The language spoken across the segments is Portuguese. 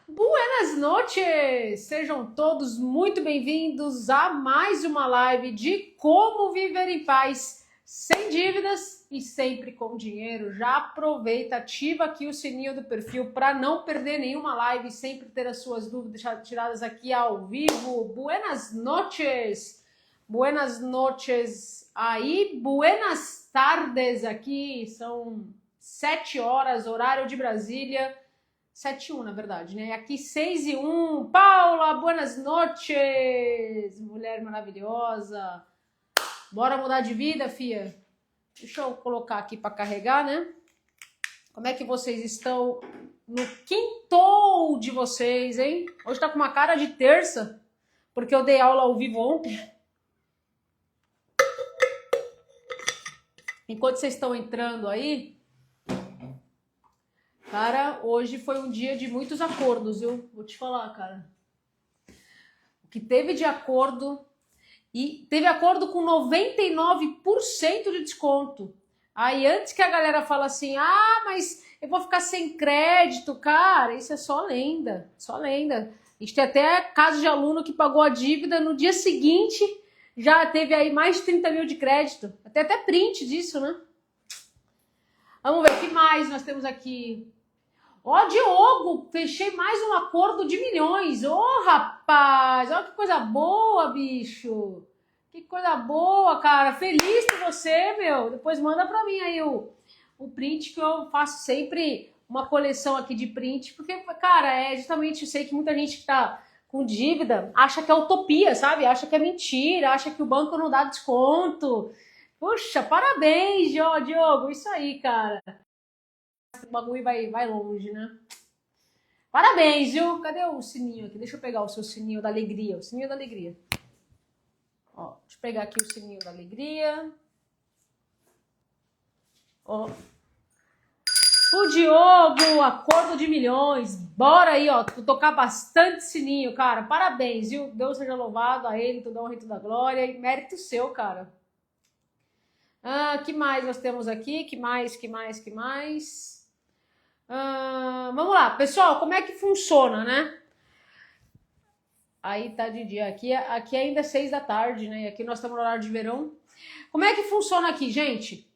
Buenas noches! Sejam todos muito bem-vindos a mais uma live de como viver em paz, sem dívidas e sempre com dinheiro. Já aproveita, ativa aqui o sininho do perfil para não perder nenhuma live e sempre ter as suas dúvidas tiradas aqui ao vivo. Buenas noches! Buenas noches aí, buenas tardes aqui, são 7 horas, horário de Brasília. 7:01, na verdade, né? Aqui 6:01. Paula, buenas noches! Mulher maravilhosa. Bora mudar de vida, fia? Deixa eu colocar aqui para carregar, né? Como é que vocês estão no quintou de vocês, hein? Hoje tá com uma cara de terça, porque eu dei aula ao vivo ontem. Enquanto vocês estão entrando aí, cara, hoje foi um dia de muitos acordos, eu vou te falar, cara. O que teve de acordo, e teve acordo com 99% de desconto. Aí antes que a galera fala assim, mas eu vou ficar sem crédito, cara, isso é só lenda, só lenda. A gente tem até caso de aluno que pagou a dívida, no dia seguinte já teve aí mais de 30 mil de crédito. Até print disso, né? Vamos ver o que mais nós temos aqui. Diogo, fechei mais um acordo de milhões. Rapaz, olha que coisa boa, bicho. Que coisa boa, cara. Feliz por você, meu. Depois manda pra mim aí o print, que eu faço sempre uma coleção aqui de print, porque, cara, justamente, eu sei que muita gente que tá com dívida acha que é utopia, sabe? Acha que é mentira, acha que o banco não dá desconto. Puxa, parabéns, Diogo. Isso aí, cara. O bagulho vai longe, né? Parabéns, viu? Cadê o sininho aqui? Deixa eu pegar o seu sininho da alegria. O sininho da alegria. Ó, deixa eu pegar aqui o sininho da alegria. Ó. O Diogo, acordo de milhões. Bora aí, ó. Tocar bastante sininho, cara. Parabéns, viu? Deus seja louvado a ele, toda honra e toda glória. E mérito seu, cara. Que mais nós temos aqui? Que mais? Vamos lá, pessoal, como é que funciona, né? Aí tá de dia, aqui ainda é 6 da tarde, né? Aqui nós estamos no horário de verão. Como é que funciona aqui, gente?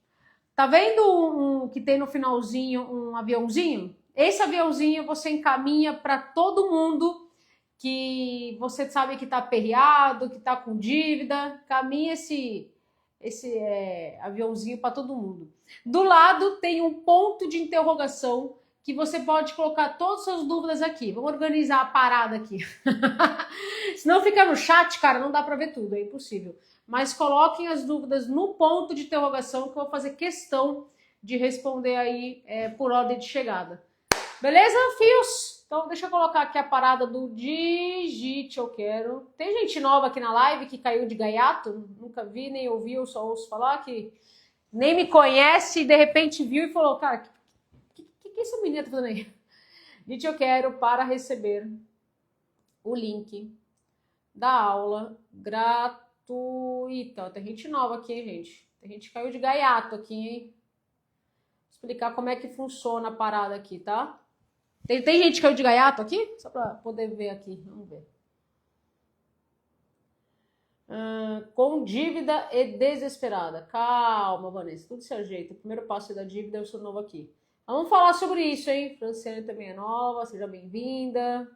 Tá vendo que tem no finalzinho um aviãozinho? Esse aviãozinho você encaminha para todo mundo que você sabe que tá aperreado, que tá com dívida. Caminha esse aviãozinho para todo mundo. Do lado tem um ponto de interrogação que você pode colocar todas as suas dúvidas aqui. Vamos organizar a parada aqui. Senão fica no chat, cara, não dá para ver tudo, é impossível. Mas coloquem as dúvidas no ponto de interrogação que eu vou fazer questão de responder aí por ordem de chegada. Beleza, fios? Então deixa eu colocar aqui a parada do Digite Eu Quero. Tem gente nova aqui na live que caiu de gaiato? Nunca vi, nem ouvi, eu só ouço falar que nem me conhece e de repente viu e falou, cara, que essa menina tá fazendo aí? Digite Eu Quero para receber o link da aula gratuita. Tem gente nova aqui, hein, gente? Tem gente que caiu de gaiato aqui, hein? Vou explicar como é que funciona a parada aqui, tá? Tem gente que caiu de gaiato aqui? Só pra poder ver aqui. Vamos ver. Com dívida e desesperada. Calma, Vanessa. Tudo se ajeita. O primeiro passo da dívida, eu sou nova aqui. Vamos falar sobre isso, hein? Franciane também é nova. Seja bem-vinda.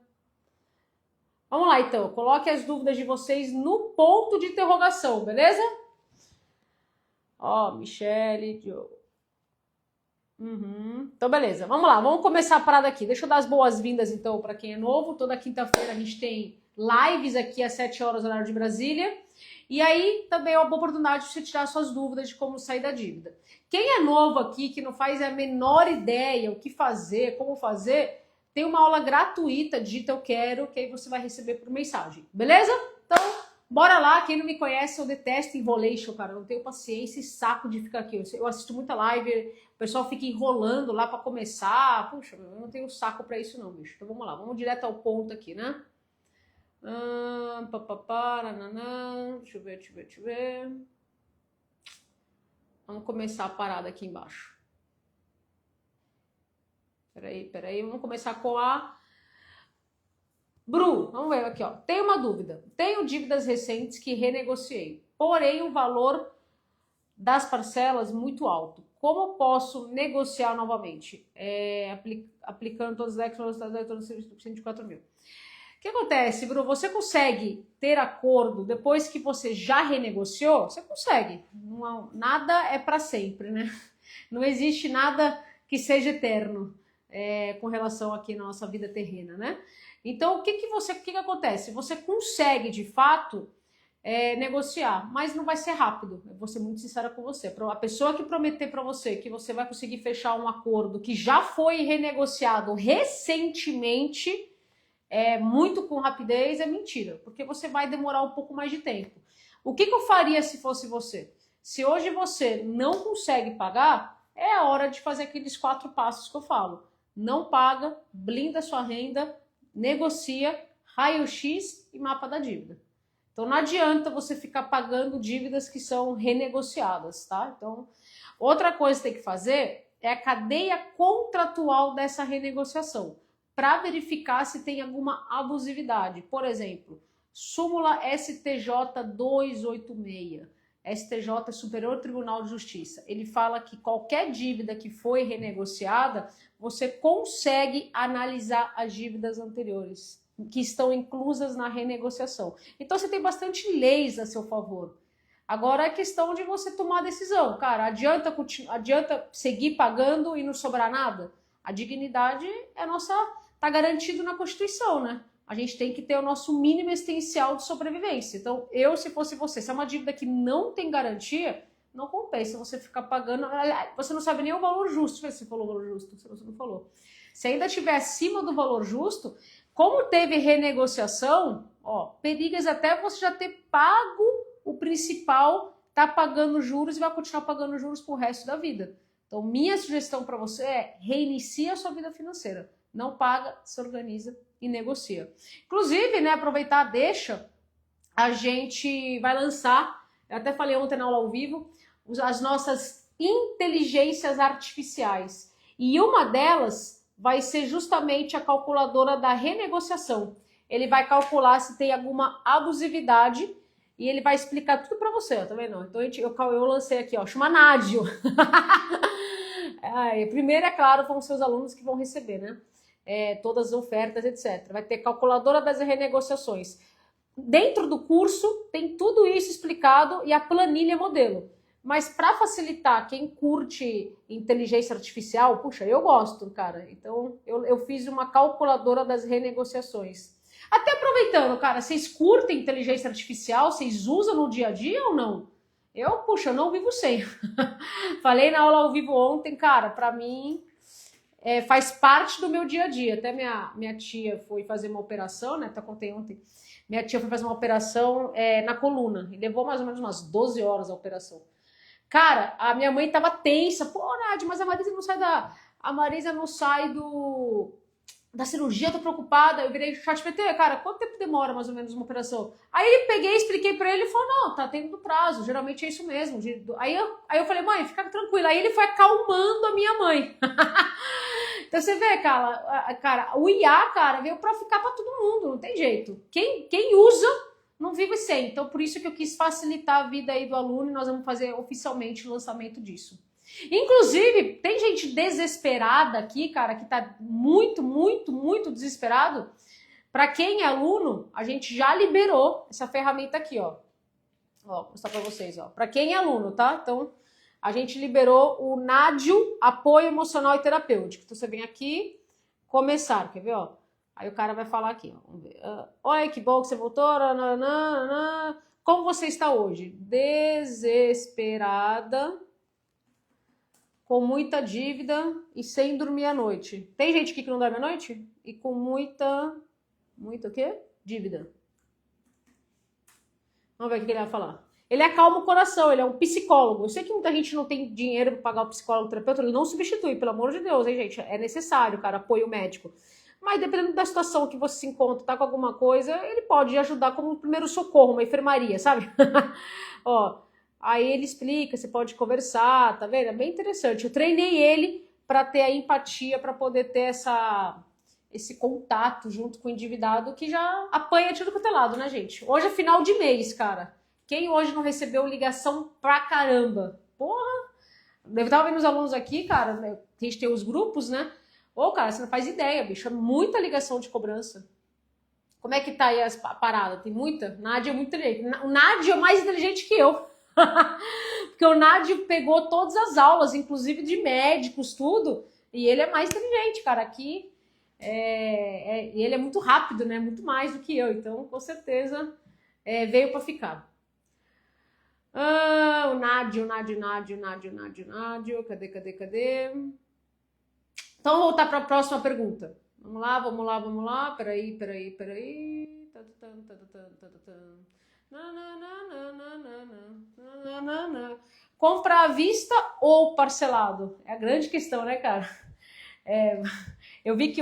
Vamos lá, então. Coloque as dúvidas de vocês no ponto de interrogação, beleza? Michele, Diogo. Então, beleza. Vamos lá. Vamos começar a parada aqui. Deixa eu dar as boas-vindas, então, para quem é novo. Toda quinta-feira a gente tem lives aqui às 7 horas, horário de Brasília. E aí, também é uma boa oportunidade de você tirar suas dúvidas de como sair da dívida. Quem é novo aqui, que não faz a menor ideia o que fazer, como fazer, tem uma aula gratuita, Digita Eu Quero, que aí você vai receber por mensagem. Beleza? Então, bora lá. Quem não me conhece, eu detesto enrolation, cara. Eu não tenho paciência e saco de ficar aqui. Eu assisto muita live, o pessoal fica enrolando lá para começar. Puxa, eu não tenho saco para isso não, bicho. Então vamos lá, vamos direto ao ponto aqui, né? Deixa eu ver. Vamos começar a parada aqui embaixo. Peraí. Vamos começar com a Bru, vamos ver aqui, ó. Tenho uma dúvida. Tenho dívidas recentes que renegociei, porém o valor das parcelas muito alto. Como posso negociar novamente? Aplicando todas as velocidades de 104 mil. O que acontece, Bru? Você consegue ter acordo depois que você já renegociou? Você consegue. Nada é para sempre, né? Não existe nada que seja eterno com relação aqui na nossa vida terrena, né? Então, o que acontece? Você consegue, de fato, negociar, mas não vai ser rápido. Eu vou ser muito sincera com você. A pessoa que prometer para você que você vai conseguir fechar um acordo que já foi renegociado recentemente, muito com rapidez, é mentira, porque você vai demorar um pouco mais de tempo. O que eu faria se fosse você? Se hoje você não consegue pagar, é a hora de fazer aqueles 4 passos que eu falo. Não paga, blinda sua renda, negocia, raio-x e mapa da dívida. Então não adianta você ficar pagando dívidas que são renegociadas, tá? Então, outra coisa que tem que fazer é a cadeia contratual dessa renegociação, para verificar se tem alguma abusividade. Por exemplo, súmula STJ 286. STJ é Superior Tribunal de Justiça. Ele fala que qualquer dívida que foi renegociada, você consegue analisar as dívidas anteriores, que estão inclusas na renegociação. Então você tem bastante leis a seu favor. Agora é questão de você tomar a decisão. Cara, adianta seguir pagando e não sobrar nada? A dignidade tá garantido na Constituição, né? A gente tem que ter o nosso mínimo existencial de sobrevivência. Então, se fosse você, se é uma dívida que não tem garantia, não compensa você ficar pagando. Você não sabe nem o valor justo. Deixa eu ver se você falou o valor justo, se você não falou. Se ainda estiver acima do valor justo, como teve renegociação, perigas até você já ter pago o principal, tá pagando juros e vai continuar pagando juros pro resto da vida. Então, minha sugestão para você é reinicia a sua vida financeira. Não paga, se organiza e negocia. Inclusive, né, aproveitar, a gente vai lançar, eu até falei ontem na aula ao vivo, as nossas inteligências artificiais. E uma delas vai ser justamente a calculadora da renegociação. Ele vai calcular se tem alguma abusividade e ele vai explicar tudo para você, tá vendo? Então eu lancei aqui, chama Nádio. Primeiro, é claro, vão ser os alunos que vão receber, né? Todas as ofertas, etc. Vai ter calculadora das renegociações. Dentro do curso tem tudo isso explicado e a planilha modelo. Mas para facilitar quem curte inteligência artificial, puxa, eu gosto, cara. Então eu fiz uma calculadora das renegociações. Até aproveitando, cara, vocês curtem inteligência artificial? Vocês usam no dia a dia ou não? Eu não vivo sem. Falei na aula ao vivo ontem, cara, para mim faz parte do meu dia a dia. Até minha tia foi fazer uma operação, né? Até contei ontem. Minha tia foi fazer uma operação na coluna. E levou mais ou menos umas 12 horas a operação. Cara, a minha mãe tava tensa. Pô, Nádia, mas a Marisa não sai da cirurgia, tô preocupada. Eu virei chat PT, cara, quanto tempo demora mais ou menos uma operação? Aí expliquei pra ele, ele falou, não, tá tendo prazo, geralmente é isso mesmo. Aí eu falei, mãe, fica tranquila. Aí ele foi acalmando a minha mãe. Então você vê, cara, o IA, cara, veio pra ficar pra todo mundo, não tem jeito. Quem usa, não vive sem. Então por isso que eu quis facilitar a vida aí do aluno e nós vamos fazer oficialmente o lançamento disso. Inclusive, tem gente desesperada aqui, cara, que tá muito, muito, muito desesperado. Para quem é aluno, a gente já liberou essa ferramenta aqui, ó. Vou mostrar para vocês, ó. Para quem é aluno, tá? Então, a gente liberou o Nádio Apoio Emocional e Terapêutico. Então, você vem aqui, começar, quer ver, ó? Aí o cara vai falar aqui, ó. Vamos ver. Oi, que bom que você voltou. Como você está hoje? Desesperada, com muita dívida e sem dormir à noite. Tem gente aqui que não dorme à noite? E com muita o quê? Dívida. Vamos ver o que ele vai falar. Ele acalma o coração, ele é um psicólogo. Eu sei que muita gente não tem dinheiro para pagar o psicólogo, o terapeuta, ele não substitui, pelo amor de Deus, hein, gente? É necessário, cara, apoio médico. Mas dependendo da situação que você se encontra, tá com alguma coisa, ele pode ajudar como um primeiro socorro, uma enfermaria, sabe? Ó, aí ele explica, você pode conversar, tá vendo? É bem interessante. Eu treinei ele para ter a empatia, para poder ter esse contato junto com o endividado que já apanha tiro do lado, né, gente? Hoje é final de mês, cara. Quem hoje não recebeu ligação pra caramba? Porra! Eu tava vendo os alunos aqui, cara, né, a gente tem os grupos, né? Ô, cara, você não faz ideia, bicho. É muita ligação de cobrança. Como é que tá aí a parada? Tem muita? Nádia é muito inteligente. O Nádia é mais inteligente que eu. Porque o Nádia pegou todas as aulas, inclusive de médicos, tudo. E ele é mais inteligente, cara. Aqui, ele é muito rápido, né? Muito mais do que eu. Então, com certeza, veio para ficar. O Nádio. Cadê? Então, vou voltar para a próxima pergunta. Vamos lá. Peraí. Comprar à vista ou parcelado? É a grande questão, né, cara? Eu vi que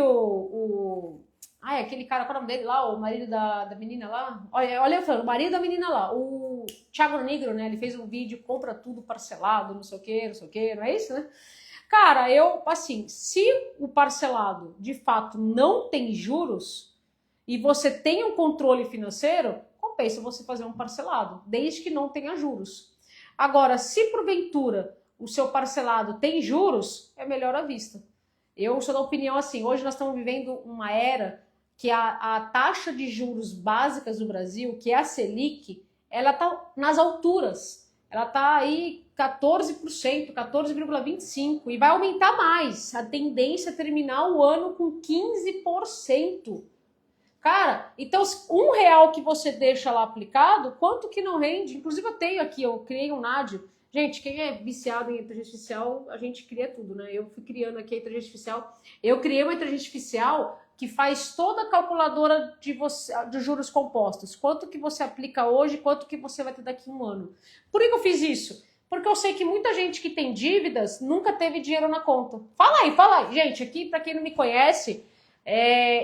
aquele cara, qual é o nome dele lá? O marido da menina lá? Olha eu falando, o marido da menina lá, o Thiago Negro, né? Ele fez um vídeo, compra tudo parcelado, não sei o que, não é isso, né? Cara, assim, se o parcelado de fato não tem juros e você tem um controle financeiro, compensa você fazer um parcelado, desde que não tenha juros. Agora, se porventura o seu parcelado tem juros, é melhor à vista. Eu sou da opinião assim, hoje nós estamos vivendo uma era que a taxa de juros básicas do Brasil, que é a Selic, ela está nas alturas. Ela está aí 14%, 14,25% e vai aumentar mais. A tendência é terminar o ano com 15%. Cara, então R$1 que você deixa lá aplicado, quanto que não rende? Inclusive eu tenho aqui, eu criei um Nádio. Gente, quem é viciado em inteligência artificial, a gente cria tudo, né? Eu fui criando aqui a inteligência artificial. Eu criei uma inteligência artificial que faz toda a calculadora de juros compostos. Quanto que você aplica hoje, quanto que você vai ter daqui a um ano. Por que eu fiz isso? Porque eu sei que muita gente que tem dívidas nunca teve dinheiro na conta. Fala aí. Gente, aqui, pra quem não me conhece,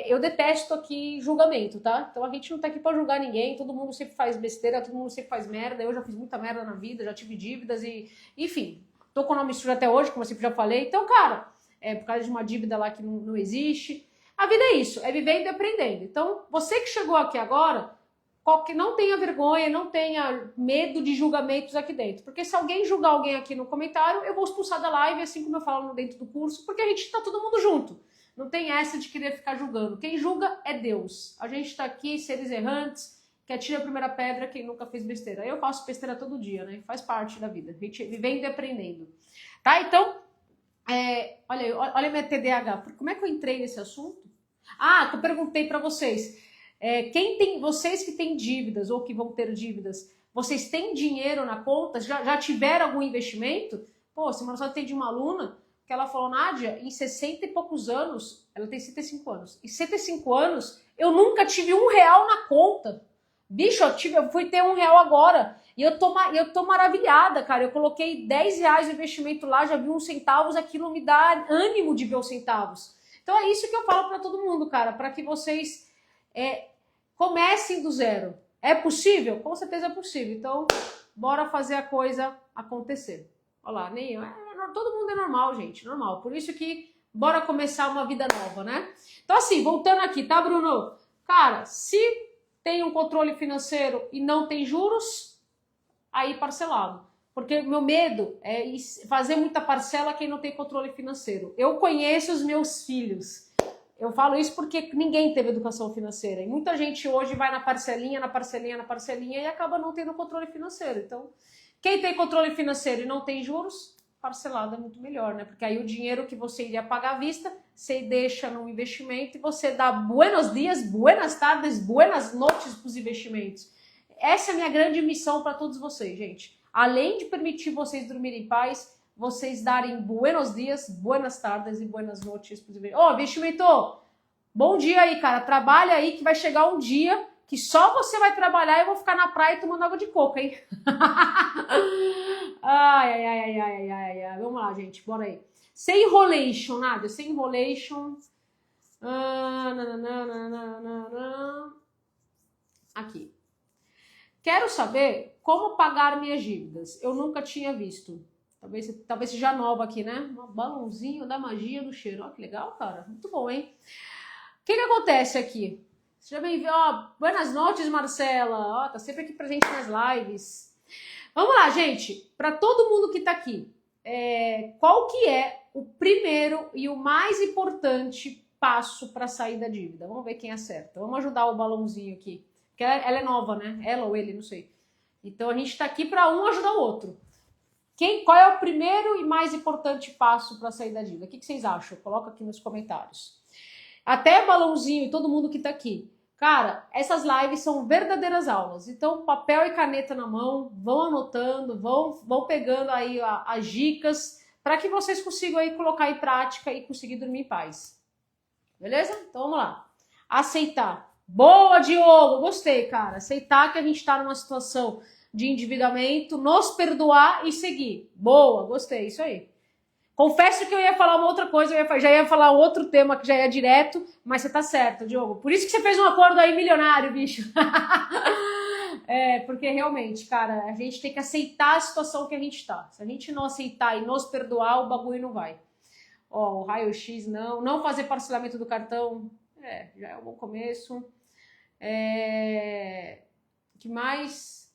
eu detesto aqui julgamento, tá? Então a gente não tá aqui pra julgar ninguém, todo mundo sempre faz besteira, todo mundo sempre faz merda. Eu já fiz muita merda na vida, já tive dívidas e... Enfim, tô com o nome sujo até hoje, como eu sempre já falei. Então, cara, por causa de uma dívida lá que não existe... A vida é isso, é vivendo e aprendendo. Então, você que chegou aqui agora, não tenha vergonha, não tenha medo de julgamentos aqui dentro. Porque se alguém julgar alguém aqui no comentário, eu vou expulsar da live, assim como eu falo dentro do curso, porque a gente tá todo mundo junto. Não tem essa de querer ficar julgando. Quem julga é Deus. A gente tá aqui, seres errantes, que atira a primeira pedra quem nunca fez besteira. Eu faço besteira todo dia, né? Faz parte da vida. A gente vivendo e aprendendo. Tá? Então, olha minha TDAH. Como é que eu entrei nesse assunto? Que eu perguntei para vocês. Vocês que têm dívidas ou que vão ter dívidas, vocês têm dinheiro na conta? Já tiveram algum investimento? Pô, semana passada tem de uma aluna que ela falou, Nádia, em 60 e poucos anos, ela tem 65 anos, em 65 anos, eu nunca tive R$1 na conta. Bicho, eu fui ter R$1 agora. E eu tô maravilhada, cara. Eu coloquei R$10 no investimento lá, já vi uns centavos, aquilo me dá ânimo de ver os centavos. Então é isso que eu falo para todo mundo, cara, para que vocês comecem do zero. É possível? Com certeza é possível. Então, bora fazer a coisa acontecer. Olha lá, todo mundo é normal, gente, normal. Por isso que bora começar uma vida nova, né? Então assim, voltando aqui, tá, Bruno? Cara, se tem um controle financeiro e não tem juros, aí parcelado. Porque meu medo é fazer muita parcela quem não tem controle financeiro. Eu conheço os meus filhos. Eu falo isso porque ninguém teve educação financeira. E muita gente hoje vai na parcelinha e acaba não tendo controle financeiro. Então, quem tem controle financeiro e não tem juros, parcelado é muito melhor, né? Porque aí o dinheiro que você iria pagar à vista, você deixa num investimento e você dá buenos dias, buenas tardes, buenas noites para os investimentos. Essa é a minha grande missão para todos vocês, gente. Além de permitir vocês dormirem em paz, vocês darem buenos dias, buenas tardes e buenas noites para os investimentos. Investimento, bom dia aí, cara. Trabalha aí que vai chegar um dia que só você vai trabalhar e eu vou ficar na praia tomando água de coco, hein? Ai. Vamos lá, gente, bora aí. Sem enrolation, nada, sem enrolation. Aqui. Quero saber como pagar minhas dívidas. Eu nunca tinha visto. Talvez seja nova aqui, né? Um balãozinho da magia do cheiro. Olha que legal, cara. Muito bom, hein? que acontece aqui? Seja bem-vindo, ó, buenas noites, Marcela, ó, tá sempre aqui presente nas lives. Vamos lá, gente, para todo mundo que tá aqui, qual que é o primeiro e o mais importante passo para sair da dívida? Vamos ver quem acerta. Vamos ajudar o balãozinho aqui, porque ela é nova, né? Ela ou ele, não sei. Então a gente tá aqui para um ajudar o outro. Qual é o primeiro e mais importante passo para sair da dívida? O que vocês acham? Coloca aqui nos comentários. Até balãozinho e todo mundo que tá aqui. Cara, essas lives são verdadeiras aulas. Então, papel e caneta na mão, vão anotando, vão pegando aí as dicas para que vocês consigam aí colocar em prática e conseguir dormir em paz. Beleza? Então, vamos lá. Aceitar. Boa, Diogo! Gostei, cara. Aceitar que a gente tá numa situação de endividamento, nos perdoar e seguir. Boa, gostei, isso aí. Confesso que eu ia falar uma outra coisa, já ia falar outro tema que já ia direto, mas você tá certo, Diogo. Por isso que você fez um acordo aí milionário, bicho. Porque realmente, cara, a gente tem que aceitar a situação que a gente tá. Se a gente não aceitar e nos perdoar, o bagulho não vai. Ó, o raio-x não fazer parcelamento do cartão, já é um bom começo. Que mais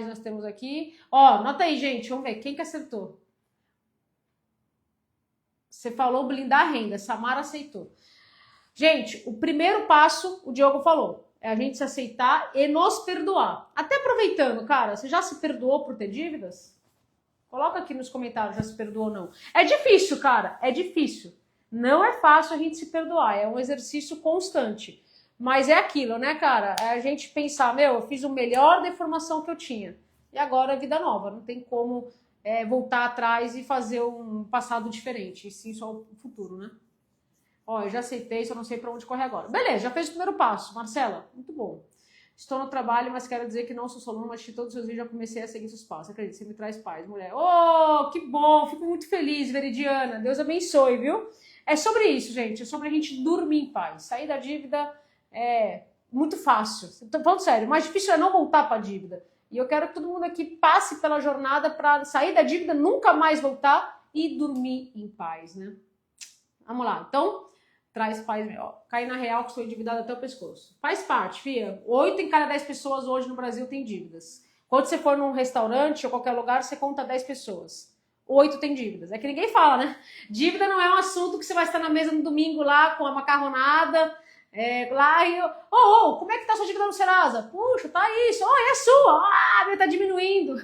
nós temos aqui? Ó, nota aí, gente, vamos ver, quem que acertou? Você falou blindar a renda, Samara aceitou. Gente, o primeiro passo, o Diogo falou, é a gente se aceitar e nos perdoar. Até aproveitando, cara, você já se perdoou por ter dívidas? Coloca aqui nos comentários, já se perdoou ou não. É difícil, cara, é difícil. Não é fácil a gente se perdoar, é um exercício constante. Mas é aquilo, né, cara? É a gente pensar, eu fiz o melhor da informação que eu tinha. E agora é vida nova, não tem como voltar atrás e fazer um passado diferente. E sim, só o futuro, né? Ó, eu já aceitei, só não sei pra onde correr agora. Beleza, já fez o primeiro passo. Marcela, muito bom. Estou no trabalho, mas quero dizer que não sou só aluna, mas de todos os seus vídeos já comecei a seguir seus passos. Acredito, você me traz paz, mulher. Oh, que bom, fico muito feliz, Veridiana. Deus abençoe, viu? É sobre isso, gente. É sobre a gente dormir em paz. Sair da dívida é muito fácil. Tô falando sério, o mais difícil é não voltar pra dívida. E eu quero que todo mundo aqui passe pela jornada para sair da dívida, nunca mais voltar e dormir em paz, né? Vamos lá. Então, traz paz. Cair na real que estou endividado até o pescoço. Faz parte, fia. 8 em cada 10 pessoas hoje no Brasil tem dívidas. Quando você for num restaurante ou qualquer lugar, você conta 10 pessoas. 8 tem dívidas. É que ninguém fala, né? Dívida não é um assunto que você vai estar na mesa no domingo lá com a macarronada... lá e como é que tá a sua dívida no Serasa? Puxa, tá isso, é a sua, tá diminuindo.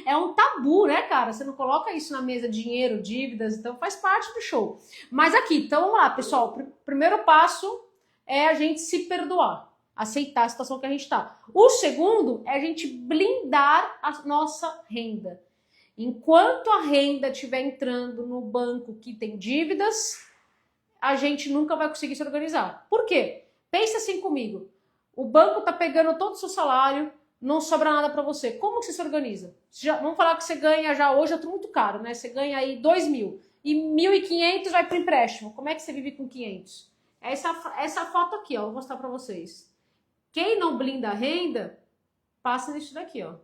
É um tabu, né, cara? Você não coloca isso na mesa, dinheiro, dívidas, então faz parte do show. Mas aqui, então vamos lá, pessoal, primeiro passo é a gente se perdoar, aceitar a situação que a gente tá. O segundo é a gente blindar a nossa renda. Enquanto a renda estiver entrando no banco que tem dívidas, a gente nunca vai conseguir se organizar. Por quê? Pensa assim comigo. O banco tá pegando todo o seu salário, não sobra nada para você. Como que você se organiza? Vamos falar que você ganha já hoje, é muito caro, né? Você ganha aí 2.000 e 1.500 vai para empréstimo. Como é que você vive com 500? Essa foto aqui, ó, vou mostrar para vocês. Quem não blinda a renda, passa nisso daqui, ó.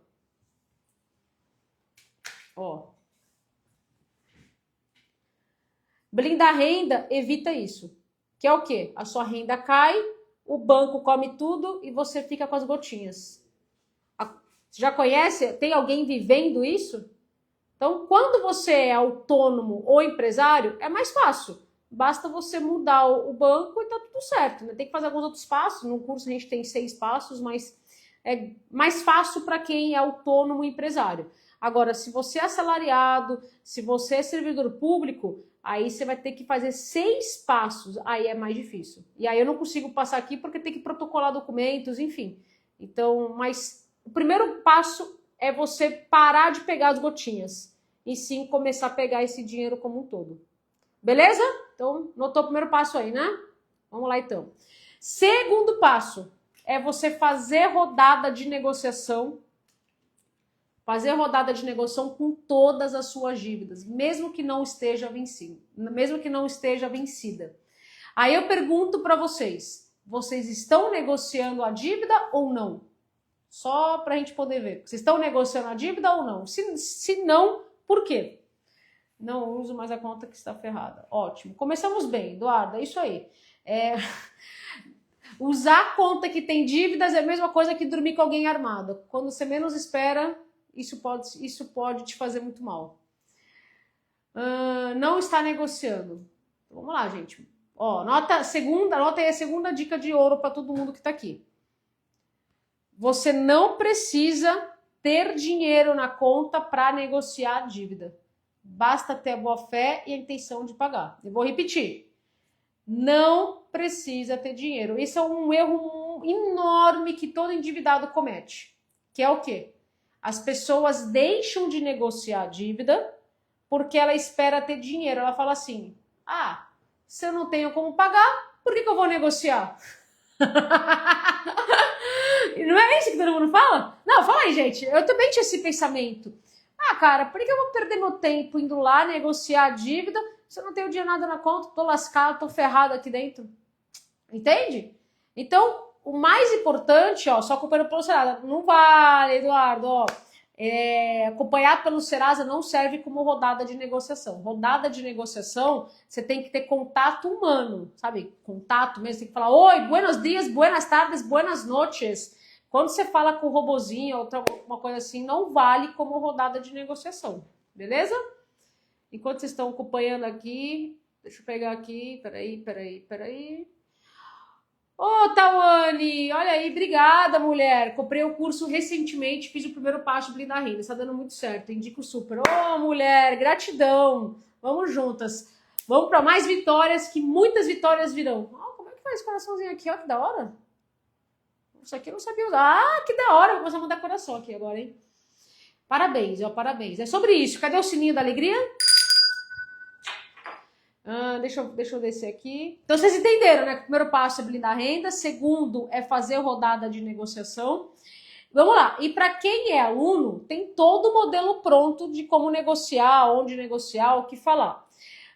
Ó. Blindar a renda evita isso. Que é o quê? A sua renda cai, o banco come tudo e você fica com as gotinhas. Você já conhece? Tem alguém vivendo isso? Então, quando você é autônomo ou empresário, é mais fácil. Basta você mudar o banco e tá tudo certo, né? Tem que fazer alguns outros passos. No curso a gente tem 6 passos, mas é mais fácil para quem é autônomo e empresário. Agora, se você é assalariado, se você é servidor público, aí você vai ter que fazer 6 passos, aí é mais difícil. E aí eu não consigo passar aqui porque tem que protocolar documentos, enfim. Então, mas o primeiro passo é você parar de pegar as gotinhas e sim começar a pegar esse dinheiro como um todo. Beleza? Então, notou o primeiro passo aí, né? Vamos lá então. Segundo passo é você fazer rodada de negociação. Fazer rodada de negociação com todas as suas dívidas, mesmo que não esteja vencida. Aí eu pergunto para vocês estão negociando a dívida ou não? Só para a gente poder ver. Vocês estão negociando a dívida ou não? Se não, por quê? Não uso mais a conta que está ferrada. Ótimo. Começamos bem, Eduardo, é isso aí. Usar a conta que tem dívidas é a mesma coisa que dormir com alguém armado. Quando você menos espera, isso pode te fazer muito mal. Não está negociando. Vamos lá, gente. Ó, anota aí a segunda dica de ouro para todo mundo que está aqui. Você não precisa ter dinheiro na conta para negociar a dívida. Basta ter a boa fé e a intenção de pagar. Eu vou repetir. Não precisa ter dinheiro. Esse é um erro enorme que todo endividado comete. Que é o quê? As pessoas deixam de negociar a dívida porque ela espera ter dinheiro. Ela fala assim, se eu não tenho como pagar, por que eu vou negociar? Não é isso que todo mundo fala? Não, fala aí, gente. Eu também tinha esse pensamento. Cara, por que eu vou perder meu tempo indo lá negociar a dívida se eu não tenho dinheiro nada na conta, tô lascado, tô ferrado aqui dentro? Entende? Então, o mais importante, ó, só acompanhando pelo Serasa, não vale, Eduardo, ó. Acompanhado pelo Serasa não serve como rodada de negociação. Rodada de negociação, você tem que ter contato humano, sabe? Contato mesmo, tem que falar, oi, buenos dias, buenas tardes, buenas noches. Quando você fala com o robozinho ou uma coisa assim, não vale como rodada de negociação, beleza? Enquanto vocês estão acompanhando aqui, deixa eu pegar aqui, peraí. Ô, Tawane, olha aí, obrigada, mulher. Comprei o curso recentemente, fiz o primeiro passo de blindar renda, está dando muito certo, indico super. Ô, mulher, gratidão. Vamos juntas. Vamos para mais vitórias, que muitas vitórias virão. Como é que faz esse coraçãozinho aqui? Ó, que da hora. Isso aqui eu não sabia usar. Que da hora. Vou começar a mandar coração aqui agora, hein? Parabéns, ó, parabéns. É sobre isso. Cadê o sininho da alegria? Deixa eu descer aqui. Então, vocês entenderam, né? O primeiro passo é blindar a renda. Segundo é fazer rodada de negociação. Vamos lá. E para quem é aluno, tem todo o modelo pronto de como negociar, onde negociar, o que falar.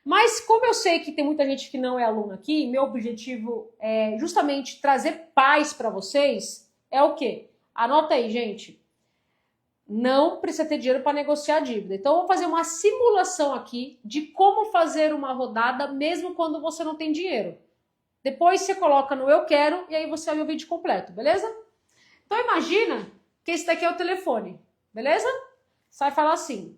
Mas como eu sei que tem muita gente que não é aluno aqui, meu objetivo é justamente trazer paz para vocês. É o quê? Anota aí, gente. Não precisa ter dinheiro para negociar a dívida. Então, eu vou fazer uma simulação aqui de como fazer uma rodada mesmo quando você não tem dinheiro. Depois você coloca no eu quero e aí você vai o vídeo completo, beleza? Então, imagina que esse daqui é o telefone, beleza? Você vai falar assim,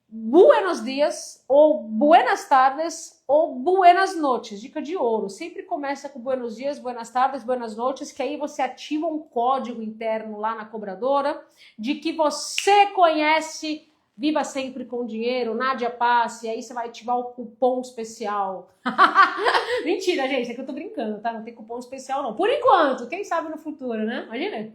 buenos dias, ou buenas tardes, ou buenas noches, dica de ouro. Sempre começa com buenos dias, buenas tardes, buenas noches, que aí você ativa um código interno lá na cobradora de que você conhece Viva Sempre com Dinheiro, Nádia Passe, aí você vai ativar o cupom especial. Mentira, gente, é que eu tô brincando, tá? Não tem cupom especial, não. Por enquanto, quem sabe no futuro, né? Imagina.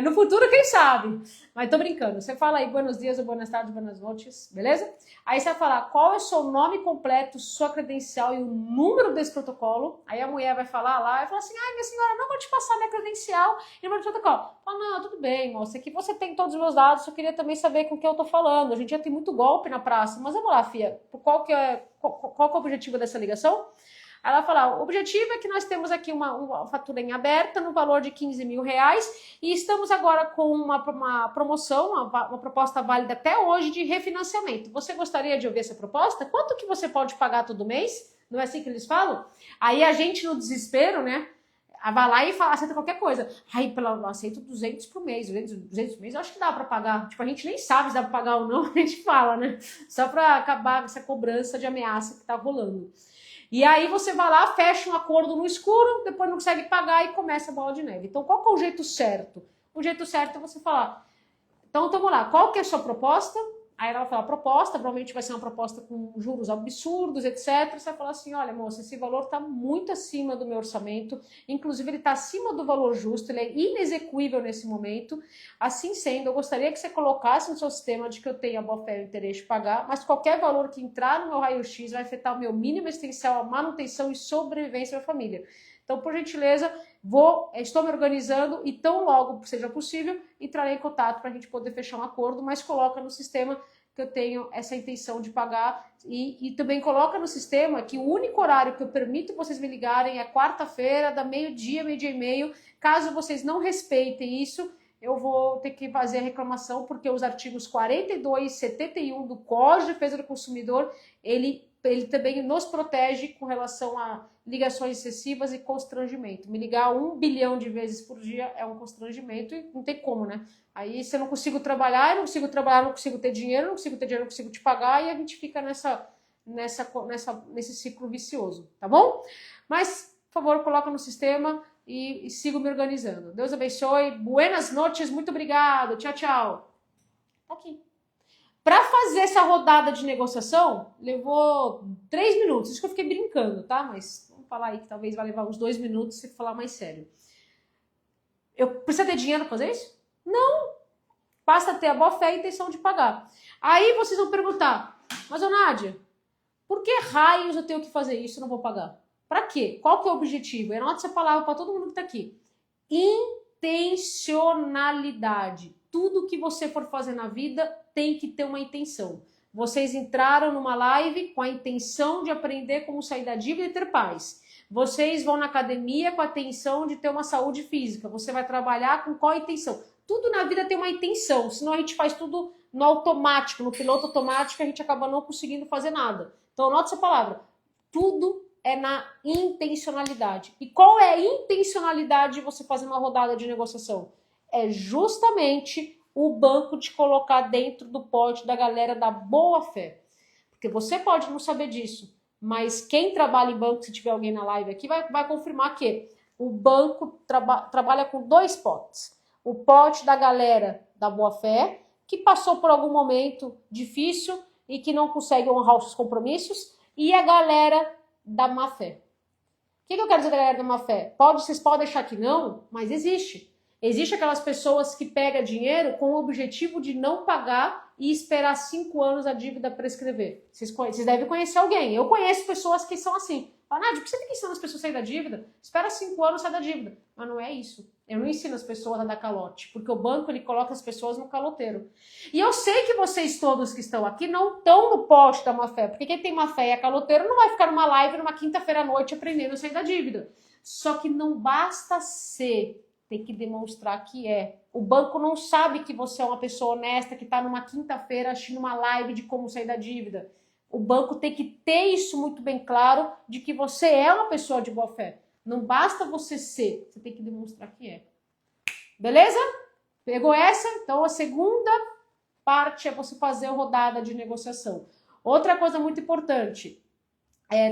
No futuro, quem sabe? Mas tô brincando. Você fala aí, buenos dias, ou buenas tardes, buenas noites, beleza? Aí você vai falar qual é o seu nome completo, sua credencial e o número desse protocolo. Aí a mulher vai falar lá e fala assim, minha senhora, não vou te passar minha credencial e número do protocolo. Fala, não, tudo bem, moça, aqui você tem todos os meus dados, eu queria também saber com o que eu tô falando. A gente já tem muito golpe na praça, mas vamos lá, fia, qual que é o objetivo dessa ligação? Ela fala, o objetivo é que nós temos aqui uma fatura em aberta no valor de 15 mil reais e estamos agora com uma promoção, uma proposta válida até hoje de refinanciamento. Você gostaria de ouvir essa proposta? Quanto que você pode pagar todo mês? Não é assim que eles falam? Aí a gente no desespero, né? Vai lá e fala, aceita qualquer coisa. Aí, aceito 200 por mês, 200 por mês, eu acho que dá pra pagar. Tipo, a gente nem sabe se dá pra pagar ou não, a gente fala, né? Só pra acabar essa cobrança de ameaça que tá rolando. E aí você vai lá, fecha um acordo no escuro, depois não consegue pagar e começa a bola de neve. Então, qual que é o jeito certo? O jeito certo é você falar, então, vamos lá, qual que é a sua proposta? Aí ela fala, proposta, provavelmente vai ser uma proposta com juros absurdos, etc. Você vai falar assim, olha, moça, esse valor está muito acima do meu orçamento, inclusive ele está acima do valor justo, ele é inexequível nesse momento. Assim sendo, eu gostaria que você colocasse no seu sistema de que eu tenho a boa fé e o interesse de pagar, mas qualquer valor que entrar no meu raio-x vai afetar o meu mínimo existencial, a manutenção e sobrevivência da família. Então, por gentileza, estou me organizando e tão logo seja possível, entrarei em contato para a gente poder fechar um acordo, mas coloca no sistema que eu tenho essa intenção de pagar e também coloca no sistema que o único horário que eu permito vocês me ligarem é quarta-feira, da meio-dia, meio-dia e meio. Caso vocês não respeitem isso, eu vou ter que fazer a reclamação, porque os artigos 42 e 71 do Código de Defesa do Consumidor, ele ele também nos protege com relação a ligações excessivas e constrangimento. Me ligar 1 bilhão de vezes por dia é um constrangimento e não tem como, né? Aí se eu não consigo trabalhar, eu não consigo trabalhar, não consigo ter dinheiro, não consigo ter dinheiro, não consigo te pagar, e a gente fica nesse ciclo vicioso, tá bom? Mas, por favor, coloca no sistema e sigo me organizando. Deus abençoe. Buenas noches, muito obrigado. Tchau, tchau. Tá aqui. Para fazer essa rodada de negociação, levou 3 minutos. Isso que eu fiquei brincando, tá? Mas vamos falar aí que talvez vai levar uns 2 minutos se falar mais sério. Eu preciso ter dinheiro para fazer isso? Não. Basta ter a boa fé e a intenção de pagar. Aí vocês vão perguntar, mas, ô Nádia, por que raios eu tenho que fazer isso e não vou pagar? Para quê? Qual que é o objetivo? Eu anoto essa palavra para todo mundo que está aqui. Intencionalidade. Tudo que você for fazer na vida tem que ter uma intenção. Vocês entraram numa live com a intenção de aprender como sair da dívida e ter paz. Vocês vão na academia com a intenção de ter uma saúde física. Você vai trabalhar com qual intenção? Tudo na vida tem uma intenção, senão a gente faz tudo no automático, no piloto automático, a gente acaba não conseguindo fazer nada. Então anota essa palavra. Tudo é na intencionalidade. E qual é a intencionalidade de você fazer uma rodada de negociação? É justamente o banco te colocar dentro do pote da galera da boa fé. Porque você pode não saber disso, mas quem trabalha em banco, se tiver alguém na live aqui, vai confirmar que o banco trabalha com 2 potes. O pote da galera da boa fé, que passou por algum momento difícil e que não consegue honrar os seus compromissos, e a galera da má fé. O que eu quero dizer da galera da má fé? Vocês podem achar que não, mas existe. Existe aquelas pessoas que pegam dinheiro com o objetivo de não pagar e esperar 5 anos a dívida prescrever. Vocês devem conhecer alguém. Eu conheço pessoas que são assim. Fala, Nádia, por que você tem que ensinar as pessoas a sair da dívida? Espera 5 anos e sai da dívida. Mas não é isso. Eu não ensino as pessoas a dar calote, porque o banco ele coloca as pessoas no caloteiro. E eu sei que vocês todos que estão aqui não estão no poste da má fé, porque quem tem má fé e é caloteiro não vai ficar numa live numa quinta-feira à noite aprendendo a sair da dívida. Só que não basta ser, tem que demonstrar que é. O banco não sabe que você é uma pessoa honesta que está numa quinta-feira assistindo uma live de como sair da dívida. O banco tem que ter isso muito bem claro de que você é uma pessoa de boa fé. Não basta você ser, você tem que demonstrar que é. Beleza? Pegou essa? Então a segunda parte é você fazer a rodada de negociação. Outra coisa muito importante,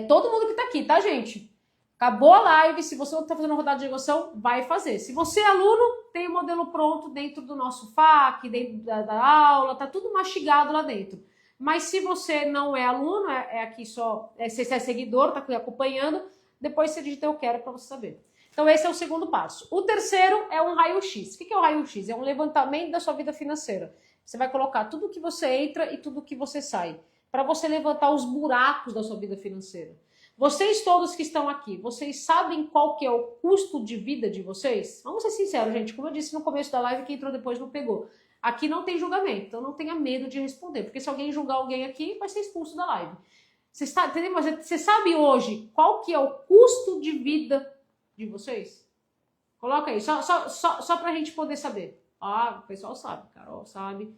todo mundo que tá aqui, tá, gente? Acabou a live, se você não tá fazendo rodada de negociação, vai fazer. Se você é aluno, tem o modelo pronto dentro do nosso FAQ, dentro da aula, tá tudo mastigado lá dentro. Mas se você não é aluno, aqui só, se você é seguidor, tá aqui acompanhando, depois você digita eu quero para você saber. Então esse é o segundo passo. O terceiro é um raio-x. O que é o raio-x? É um levantamento da sua vida financeira. Você vai colocar tudo que você entra e tudo que você sai, para você levantar os buracos da sua vida financeira. Vocês todos que estão aqui, vocês sabem qual que é o custo de vida de vocês? Vamos ser sinceros, gente. Como eu disse no começo da live, quem entrou depois não pegou. Aqui não tem julgamento, então não tenha medo de responder, porque se alguém julgar alguém aqui, vai ser expulso da live. Você sabe hoje qual que é o custo de vida de vocês? Coloca aí, só pra gente poder saber. Ah, o pessoal sabe, Carol sabe.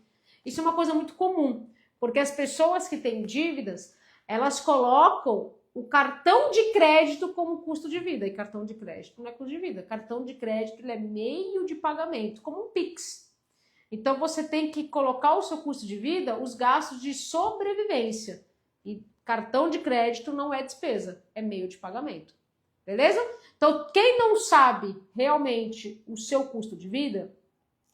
Isso é uma coisa muito comum, porque as pessoas que têm dívidas, elas colocam o cartão de crédito como custo de vida. E cartão de crédito não é custo de vida. Cartão de crédito ele é meio de pagamento, como um Pix. Então você tem que colocar o seu custo de vida, os gastos de sobrevivência. E cartão de crédito não é despesa, é meio de pagamento. Beleza? Então, quem não sabe realmente o seu custo de vida,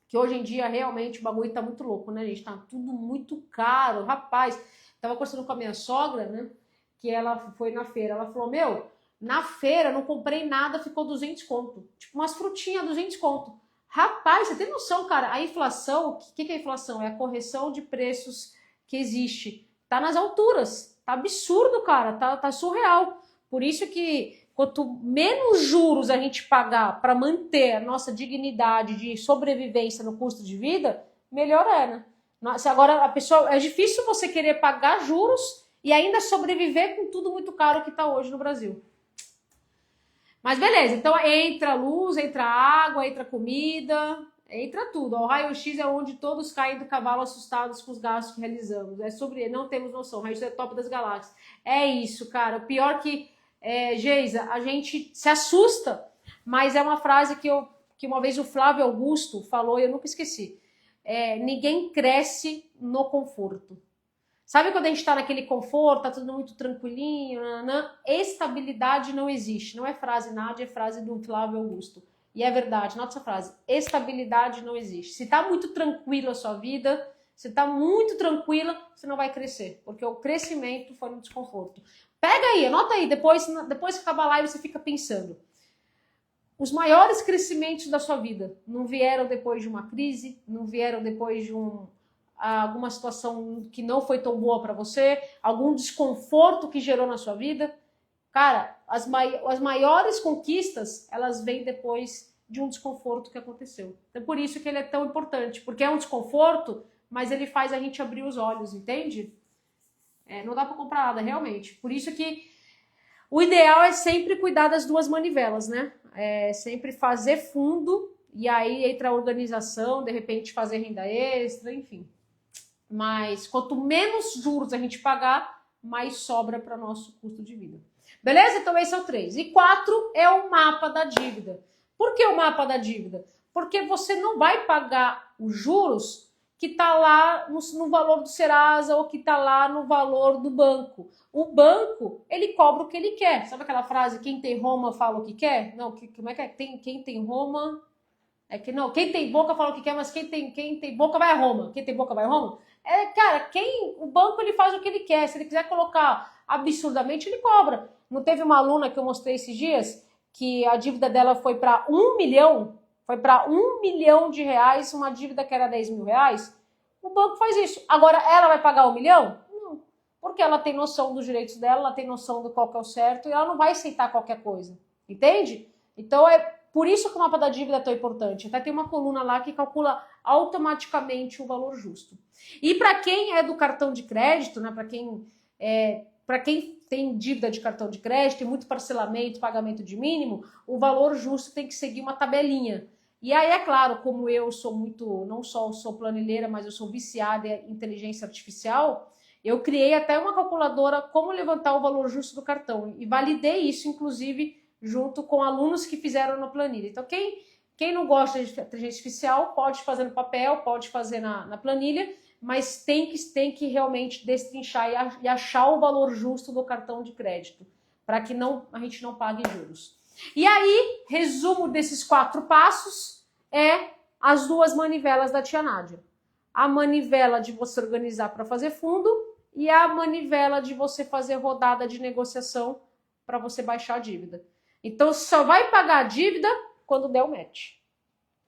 que hoje em dia realmente o bagulho tá muito louco, né, gente? Tá tudo muito caro. Rapaz, tava conversando com a minha sogra, né? Que ela foi na feira. Ela falou, na feira não comprei nada, ficou 200 conto. Tipo, umas frutinhas, 200 conto. Rapaz, você tem noção, cara? A inflação, o que é a inflação? É a correção de preços que existe. Tá nas alturas. Tá absurdo, cara. Tá surreal. Por isso que quanto menos juros a gente pagar para manter a nossa dignidade de sobrevivência no custo de vida, melhor é, né? Agora, a pessoa, é difícil você querer pagar juros e ainda sobreviver com tudo muito caro que tá hoje no Brasil. Mas beleza, então entra luz, entra água, entra comida, Entra tudo. O raio-x é onde todos caem do cavalo assustados com os gastos que realizamos. É sobre ele, não temos noção. O raio-x é top das galáxias. É isso, cara. O pior que, Geisa, a gente se assusta, mas é uma frase que uma vez o Flávio Augusto falou e eu nunca esqueci. Ninguém cresce no conforto. Sabe quando a gente tá naquele conforto, tá tudo muito tranquilinho, nanã? Estabilidade não existe. Não é frase Nádia, é frase do Flávio Augusto. E é verdade, nota essa frase. Estabilidade não existe. Se tá muito tranquila a sua vida, se tá muito tranquila, você não vai crescer. Porque o crescimento foi no desconforto. Pega aí, anota aí. Depois que acabar a live, você fica pensando. Os maiores crescimentos da sua vida não vieram depois de uma crise, não vieram depois de alguma situação que não foi tão boa para você, algum desconforto que gerou na sua vida. Cara, as maiores conquistas, elas vêm depois de um desconforto que aconteceu. Então, por isso que ele é tão importante, porque é um desconforto, mas ele faz a gente abrir os olhos, entende? Não dá para comprar nada, realmente. Por isso que o ideal é sempre cuidar das duas manivelas, né? Sempre fazer fundo, e aí entra a organização, de repente fazer renda extra, enfim. Mas quanto menos juros a gente pagar, mais sobra para nosso custo de vida. Beleza? Então esse é o 3. E 4 é o mapa da dívida. Por que o mapa da dívida? Porque você não vai pagar os juros que está lá no valor do Serasa ou que está lá no valor do banco. O banco, ele cobra o que ele quer. Sabe aquela frase, quem tem Roma fala o que quer? Não, como é que é? Quem tem Roma... quem tem boca fala o que quer, mas quem tem boca vai a Roma. Quem tem boca vai a Roma? Cara, o banco ele faz o que ele quer. Se ele quiser colocar absurdamente, ele cobra. Não teve uma aluna que eu mostrei esses dias que a dívida dela foi para 1 milhão? Foi para 1 milhão de reais, uma dívida que era 10 mil reais? O banco faz isso. Agora, ela vai pagar 1 milhão? Não. Porque ela tem noção dos direitos dela, ela tem noção do qual que é o certo e ela não vai aceitar qualquer coisa. Entende? Então, por isso que o mapa da dívida é tão importante. Até tem uma coluna lá que calcula automaticamente o valor justo. E para quem é do cartão de crédito, né, para quem tem dívida de cartão de crédito, tem muito parcelamento, pagamento de mínimo, o valor justo tem que seguir uma tabelinha. E aí, é claro, como eu sou não só sou planilheira, mas eu sou viciada em inteligência artificial, eu criei até uma calculadora como levantar o valor justo do cartão. E validei isso, inclusive, junto com alunos que fizeram na planilha. Então, quem não gosta de inteligência artificial pode fazer no papel, pode fazer na planilha, mas tem que realmente destrinchar e achar o valor justo do cartão de crédito, para que a gente não pague juros. E aí, resumo desses 4 passos é as 2 manivelas da tia Nádia. A manivela de você organizar para fazer fundo e a manivela de você fazer rodada de negociação para você baixar a dívida. Então, só vai pagar a dívida quando der o match.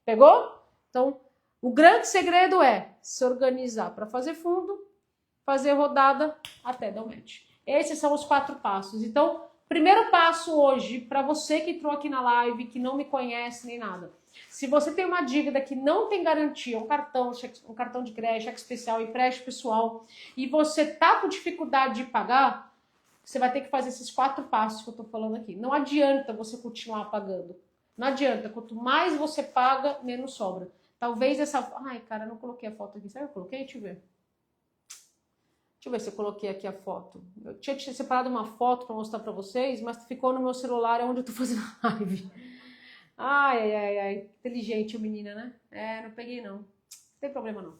Pegou? Então, o grande segredo é se organizar para fazer fundo, fazer rodada até dar o match. Esses são os 4 passos. Então, primeiro passo hoje, para você que entrou aqui na live, que não me conhece nem nada. Se você tem uma dívida que não tem garantia, um cartão de crédito, cheque especial, empréstimo pessoal, e você tá com dificuldade de pagar, você vai ter que fazer esses 4 passos que eu tô falando aqui. Não adianta você continuar pagando. Não adianta. Quanto mais você paga, menos sobra. Talvez essa... Ai, cara, eu não coloquei a foto aqui. Será que eu coloquei? Deixa eu ver. Deixa eu ver se eu coloquei aqui a foto. Eu tinha separado uma foto para mostrar para vocês, mas ficou no meu celular, é onde eu tô fazendo a live. Ai. Inteligente a menina, né? Não peguei, não. Não tem problema, não.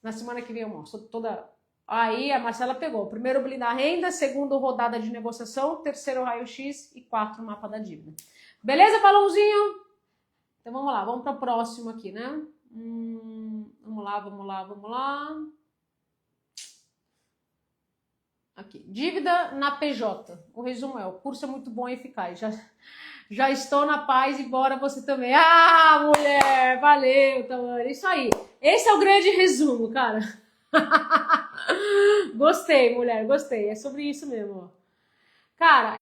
Na semana que vem eu mostro toda... Aí a Marcela pegou. Primeiro, blindar a renda. Segundo, rodada de negociação. Terceiro, raio-x. E 4, mapa da dívida. Beleza, balãozinho? Então vamos lá. Vamos para o próximo aqui, né? Vamos lá. Aqui. Dívida na PJ. O resumo o curso é muito bom e eficaz. Já estou na paz e bora você também. Ah, mulher! Valeu, Tamara. Isso aí. Esse é o grande resumo, cara. Gostei, mulher, gostei. É sobre isso mesmo, ó. Cara,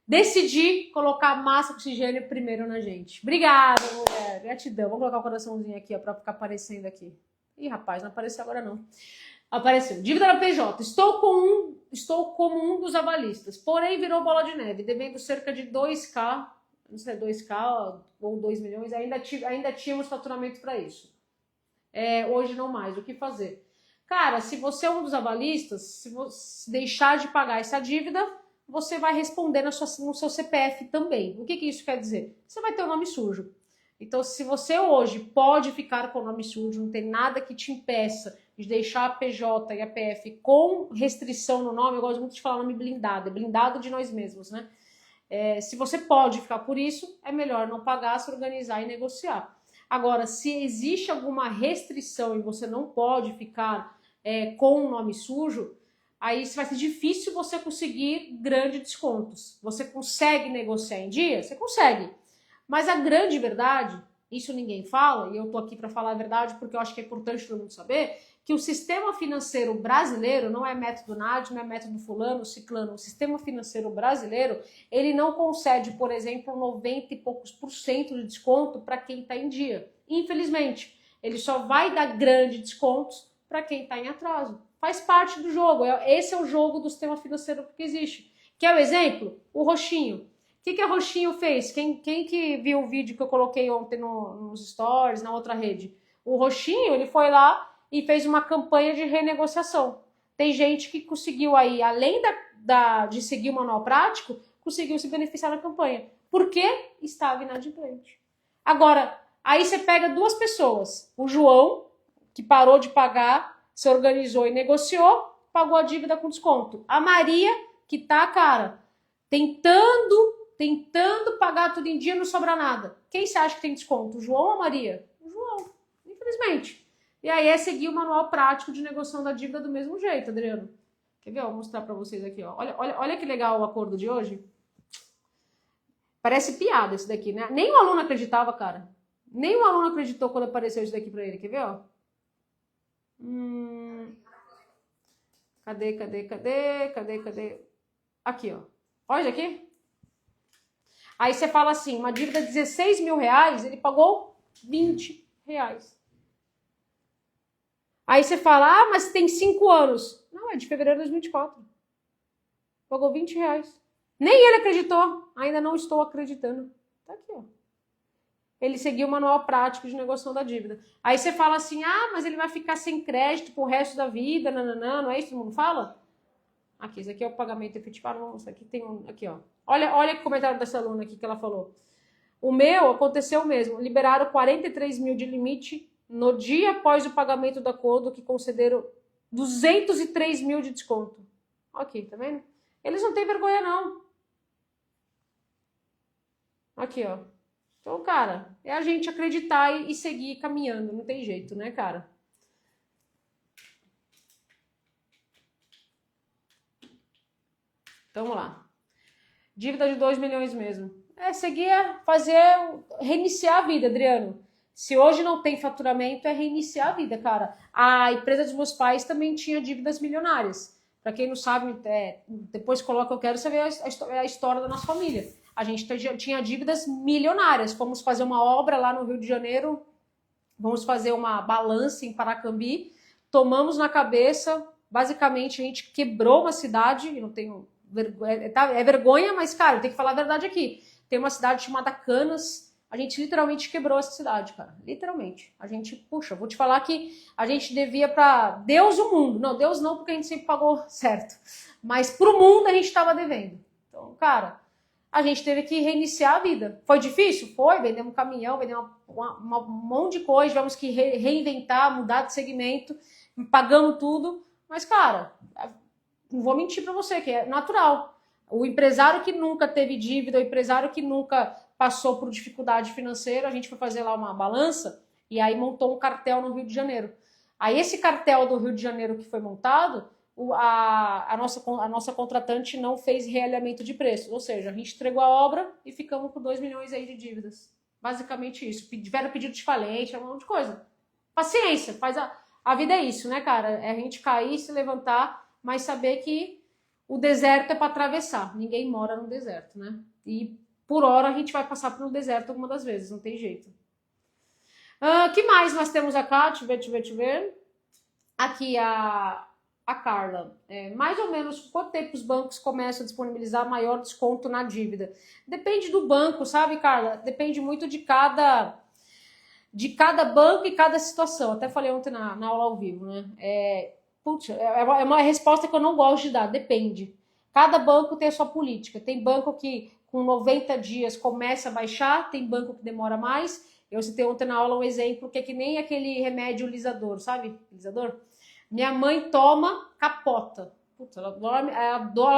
decidi colocar massa oxigênio primeiro na gente. Obrigada, mulher. Gratidão. Vamos colocar o coraçãozinho aqui, ó, pra ficar aparecendo aqui. Ih, rapaz, não apareceu agora não. Apareceu. Dívida na PJ. Estou como um dos avalistas. Porém, virou bola de neve, devendo cerca de 2K não sei, 2K ou 2 milhões, ainda tínhamos faturamento para isso. Hoje não mais. O que fazer? Cara, se você é um dos avalistas, se você deixar de pagar essa dívida, você vai responder no seu CPF também. O que isso quer dizer? Você vai ter o nome sujo. Então, se você hoje pode ficar com o nome sujo, não tem nada que te impeça de deixar a PJ e a PF com restrição no nome, eu gosto muito de falar nome blindado, é blindado de nós mesmos, né? Se você pode ficar por isso, é melhor não pagar, se organizar e negociar. Agora, se existe alguma restrição e você não pode ficar com o nome sujo, aí vai ser difícil você conseguir grandes descontos. Você consegue negociar em dia? Você consegue. Mas a grande verdade, isso ninguém fala, e eu tô aqui para falar a verdade porque eu acho que é importante todo mundo saber, que o sistema financeiro brasileiro, não é método NAD, não é método fulano, ciclano, o sistema financeiro brasileiro, ele não concede, por exemplo, 90 e poucos % de desconto para quem está em dia. Infelizmente, ele só vai dar grandes descontos para quem está em atraso. Faz parte do jogo, esse é o jogo do sistema financeiro que existe. Quer o exemplo? O roxinho. O que a Roxinho fez? Quem que viu o vídeo que eu coloquei ontem nos stories, na outra rede? O Roxinho, ele foi lá e fez uma campanha de renegociação. Tem gente que conseguiu aí, além de seguir o manual prático, conseguiu se beneficiar na campanha. Por quê? Estava inadimplente. Agora, aí você pega duas pessoas. O João, que parou de pagar, se organizou e negociou, pagou a dívida com desconto. A Maria, que tá, cara, tentando pagar tudo em dia, não sobra nada. Quem você acha que tem desconto? O João ou a Maria? O João, infelizmente. E aí é seguir o manual prático de negociação da dívida do mesmo jeito, Adriano. Quer ver? Vou mostrar pra vocês aqui, ó. Olha que legal o acordo de hoje. Parece piada esse daqui, né? Nem o aluno acreditava, cara. Nem o aluno acreditou quando apareceu isso daqui pra ele. Quer ver, ó? Cadê? Aqui, ó. Olha aqui. Aí você fala assim, uma dívida de 16 mil reais, ele pagou 20 reais. Aí você fala, mas tem 5 anos. Não, é de fevereiro de 2024. Pagou 20 reais. Nem ele acreditou. Ainda não estou acreditando. Tá aqui, ó. Ele seguiu o manual prático de negociação da dívida. Aí você fala assim, mas ele vai ficar sem crédito pro resto da vida, nananã, não é isso que todo mundo fala? Aqui, isso aqui é o pagamento efetivado. Isso aqui tem aqui, ó. Olha o comentário dessa aluna aqui que ela falou. O meu aconteceu mesmo. Liberaram 43 mil de limite no dia após o pagamento do acordo, que concederam 203 mil de desconto. Aqui, tá vendo? Eles não têm vergonha, não. Aqui, ó. Então, cara, é a gente acreditar e seguir caminhando. Não tem jeito, né, cara? Então, vamos lá. Dívida de 2 milhões mesmo. Reiniciar a vida, Adriano. Se hoje não tem faturamento, é reiniciar a vida, cara. A empresa dos meus pais também tinha dívidas milionárias. Para quem não sabe, depois coloca eu quero, você vê a história da nossa família. A gente tinha dívidas milionárias. Fomos fazer uma obra lá no Rio de Janeiro, vamos fazer uma balança em Paracambi, tomamos na cabeça, basicamente a gente quebrou uma cidade, eu não tenho vergonha, é vergonha, mas cara, eu tenho que falar a verdade aqui. Tem uma cidade chamada Canas, a gente literalmente quebrou essa cidade, cara, literalmente. A gente, puxa, vou te falar que a gente devia para Deus o mundo, não, Deus não, porque a gente sempre pagou certo, mas pro mundo a gente estava devendo. Então, cara, a gente teve que reiniciar a vida. Foi difícil? Foi, vendemos um caminhão, vendemos um monte de coisa, tivemos que reinventar, mudar de segmento, pagamos tudo, mas cara, não vou mentir para você, que é natural. O empresário que nunca teve dívida, o empresário que nunca passou por dificuldade financeira, a gente foi fazer lá uma balança e aí montou um cartel no Rio de Janeiro. Aí esse cartel do Rio de Janeiro que foi montado, a nossa contratante não fez realinhamento de preço, ou seja, a gente entregou a obra e ficamos com 2 milhões aí de dívidas. Basicamente isso. Tiveram pedido de falência, um monte de coisa. Paciência, a vida é isso, né, cara? É a gente cair, se levantar, mas saber que o deserto é para atravessar. Ninguém mora no deserto, né? E por hora a gente vai passar pelo deserto alguma das vezes, não tem jeito. Que mais nós temos aqui? Deixa eu ver. Aqui a Carla, mais ou menos quanto tempo os bancos começam a disponibilizar maior desconto na dívida? Depende do banco, sabe, Carla? Depende muito de cada banco e cada situação. Até falei ontem na aula ao vivo, né? É uma resposta que eu não gosto de dar, depende. Cada banco tem a sua política. Tem banco que com 90 dias começa a baixar, tem banco que demora mais. Eu citei ontem na aula um exemplo que é que nem aquele remédio lisador, sabe? Lisador? Minha mãe toma, capota. Putz, ela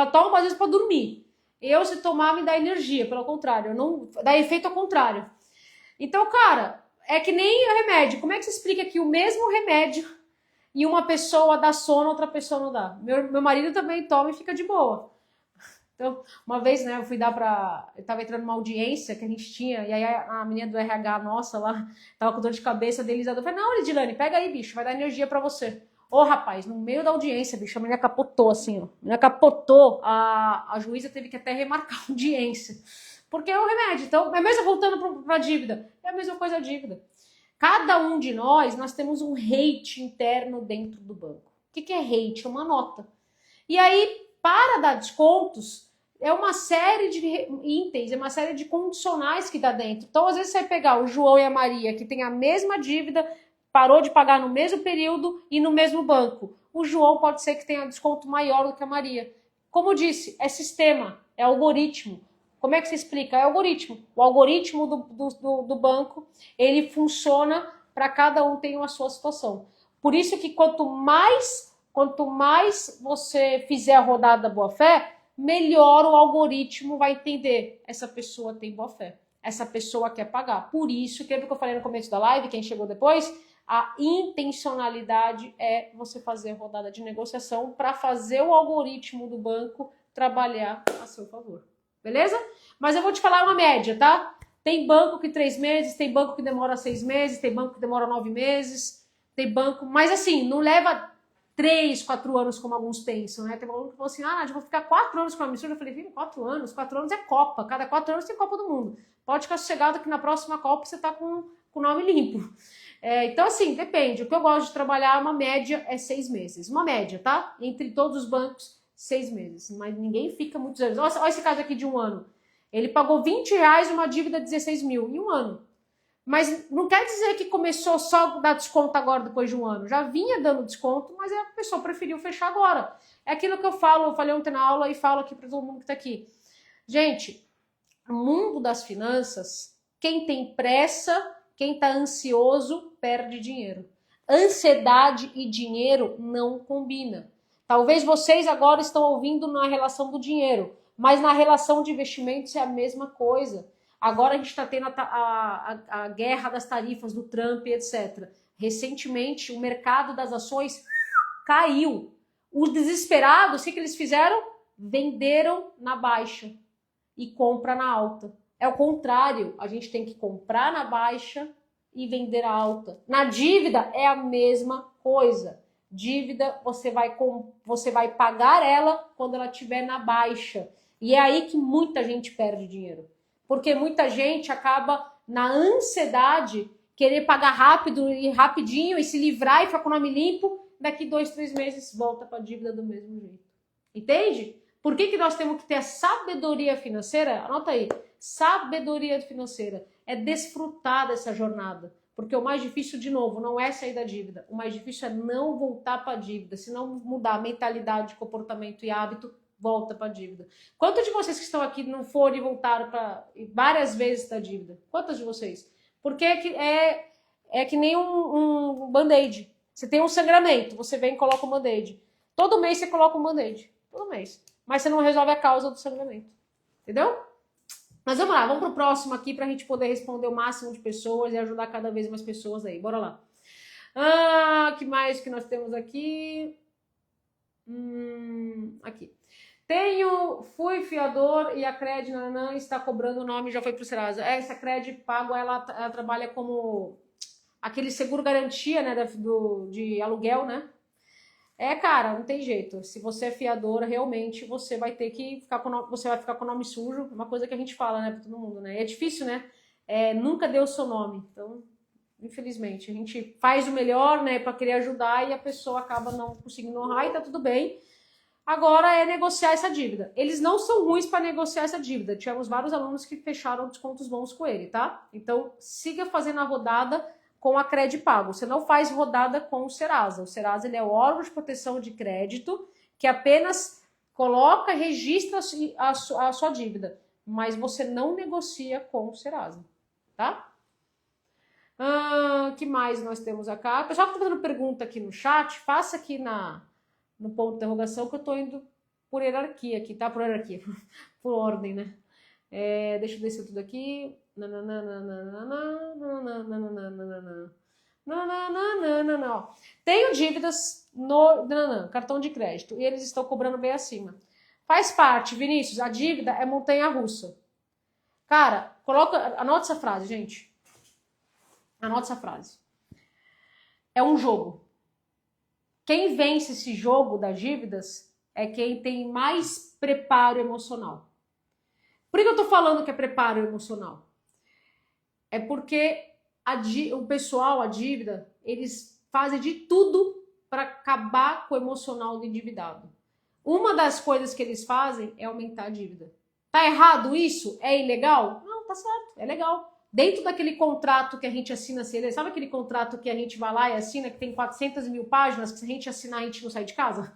toma às vezes para dormir. Eu, se tomar, me dá energia, pelo contrário. Não, dá efeito ao contrário. Então, cara, é que nem o remédio. Como é que você explica que o mesmo remédio e uma pessoa dá sono, outra pessoa não dá? Meu marido também toma e fica de boa. Então, uma vez, né, eu fui dar pra... Eu tava entrando numa audiência que a gente tinha, e aí a menina do RH nossa lá, tava com dor de cabeça, delizador. Eu falei, não, Lidilane, pega aí, bicho, vai dar energia pra você. Ô, rapaz, no meio da audiência, bicho, a menina capotou, assim, ó. A menina capotou, a juíza teve que até remarcar a audiência. Porque é o remédio. Então, é mesmo voltando pra dívida. É a mesma coisa a dívida. Cada um de nós temos um rate interno dentro do banco. O que é rate? É uma nota. E aí, para dar descontos, é uma série de itens, é uma série de condicionais que dá dentro. Então, às vezes, você vai pegar o João e a Maria, que tem a mesma dívida, parou de pagar no mesmo período e no mesmo banco. O João pode ser que tenha desconto maior do que a Maria. Como eu disse, é sistema, é algoritmo. Como é que se explica? É algoritmo. O algoritmo do banco, ele funciona para cada um ter a sua situação. Por isso que quanto mais você fizer a rodada da boa-fé, melhor o algoritmo vai entender. Essa pessoa tem boa-fé. Essa pessoa quer pagar. Por isso, que é o que eu falei no começo da live, quem chegou depois, a intencionalidade é você fazer a rodada de negociação para fazer o algoritmo do banco trabalhar a seu favor. Beleza? Mas eu vou te falar uma média, tá? Tem banco que 3 meses, tem banco que demora 6 meses, tem banco que demora 9 meses, tem banco... Mas assim, não leva 3, 4 anos como alguns pensam, né? Tem um aluno que falou assim, eu vou ficar 4 anos com a mistura. Eu falei, filho, 4 anos é Copa. Cada 4 anos tem Copa do Mundo. Pode ficar sossegado que na próxima Copa você tá com o nome limpo. Então assim, depende. O que eu gosto de trabalhar, uma média é 6 meses. Uma média, tá? Entre todos os bancos, 6 meses. Mas ninguém fica muitos anos. Olha esse caso aqui de um ano. Ele pagou R$20 uma dívida de 16 mil em um ano. Mas não quer dizer que começou só a dar desconto agora depois de um ano. Já vinha dando desconto, mas a pessoa preferiu fechar agora. É aquilo que eu falei ontem na aula e falo aqui para todo mundo que está aqui. Gente, o mundo das finanças, quem tem pressa, quem está ansioso, perde dinheiro. Ansiedade e dinheiro não combinam. Talvez vocês agora estão ouvindo na relação do dinheiro, mas na relação de investimentos é a mesma coisa. Agora a gente está tendo a guerra das tarifas do Trump, etc. Recentemente, o mercado das ações caiu. Os desesperados, o que eles fizeram? Venderam na baixa e compra na alta. É o contrário, a gente tem que comprar na baixa e vender a alta. Na dívida é a mesma coisa. Dívida, você vai pagar ela quando ela estiver na baixa. E é aí que muita gente perde dinheiro. Porque muita gente acaba, na ansiedade, querer pagar rápido e rapidinho e se livrar e ficar com o nome limpo, daqui 2, 3 meses volta para a dívida do mesmo jeito. Entende? Por que nós temos que ter a sabedoria financeira? Anota aí. Sabedoria financeira é desfrutar dessa jornada. Porque o mais difícil, de novo, não é sair da dívida. O mais difícil é não voltar para a dívida. Se não mudar a mentalidade, comportamento e hábito, volta para a dívida. Quantos de vocês que estão aqui não foram e voltaram para várias vezes da dívida? Quantos de vocês? Porque é que nem um band-aid. Você tem um sangramento, você vem e coloca um band-aid. Todo mês você coloca um band-aid. Todo mês. Mas você não resolve a causa do sangramento. Entendeu? Mas vamos lá, vamos pro próximo aqui pra gente poder responder o máximo de pessoas e ajudar cada vez mais pessoas aí. Bora lá. Que mais que nós temos aqui? Aqui. Fui fiador e a Cred Nanã está cobrando o nome, já foi pro Serasa. Essa Cred Pago, ela trabalha como aquele seguro garantia, né, de aluguel, né? Cara, não tem jeito. Se você é fiadora, realmente você vai ter que ficar você vai ficar com o nome sujo. Uma coisa que a gente fala, né, pra todo mundo, né? É difícil, né? Nunca dê o seu nome. Então, Infelizmente. A gente faz o melhor, né, para querer ajudar e a pessoa acaba não conseguindo honrar e tá tudo bem. Agora é negociar essa dívida. Eles não são ruins para negociar essa dívida. Tivemos vários alunos que fecharam descontos bons com ele, tá? Então, siga fazendo a rodada com a Credipago. Você não faz rodada com o Serasa. O Serasa ele é o órgão de proteção de crédito que apenas coloca, registra a sua dívida. Mas você não negocia com o Serasa, tá? Que mais nós temos acá? O pessoal que está fazendo pergunta aqui no chat, faça aqui no ponto de interrogação que eu estou indo por hierarquia aqui, tá? Por hierarquia, por ordem, né? Deixa eu descer tudo aqui. Tenho dívidas no cartão de crédito e eles estão cobrando bem acima. Faz parte, Vinícius, a dívida é montanha-russa. Cara, anota essa frase, gente. Anota essa frase. É um jogo. Quem vence esse jogo das dívidas é quem tem mais preparo emocional. Por que eu tô falando que é preparo emocional? É porque o pessoal, a dívida, eles fazem de tudo para acabar com o emocional do endividado. Uma das coisas que eles fazem é aumentar a dívida. Tá errado isso? É ilegal? Não, tá certo, é legal. Dentro daquele contrato que a gente assina, sabe aquele contrato que a gente vai lá e assina, que tem 400 mil páginas, que se a gente assinar a gente não sai de casa?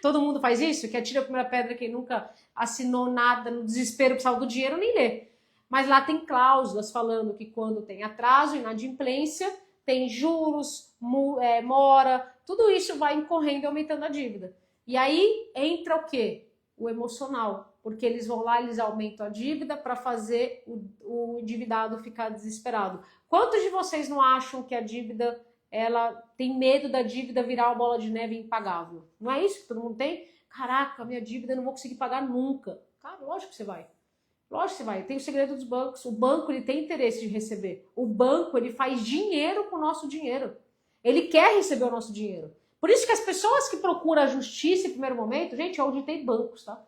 Todo mundo faz isso? Que atira a primeira pedra quem nunca assinou nada, no desespero, precisava do dinheiro, nem lê. Mas lá tem cláusulas falando que quando tem atraso, inadimplência, tem juros, mora, tudo isso vai incorrendo e aumentando a dívida. E aí entra o quê? O emocional. Porque eles vão lá, eles aumentam a dívida para fazer o endividado ficar desesperado. Quantos de vocês não acham que a dívida, ela tem medo da dívida virar uma bola de neve impagável? Não é isso que todo mundo tem? Caraca, minha dívida eu não vou conseguir pagar nunca. Cara, lógico que você vai. Lógico que você vai. Tem o segredo dos bancos. O banco, ele tem interesse de receber. O banco, ele faz dinheiro com o nosso dinheiro. Ele quer receber o nosso dinheiro. Por isso que as pessoas que procuram a justiça em primeiro momento, gente, eu auditei bancos, tá?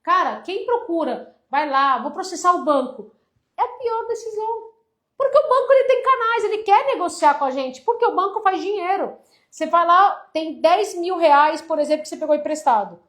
Cara, quem procura, vai lá, vou processar o banco, é a pior decisão. Porque o banco ele tem canais, ele quer negociar com a gente, porque o banco faz dinheiro. Você vai lá, tem 10 mil reais, por exemplo, que você pegou emprestado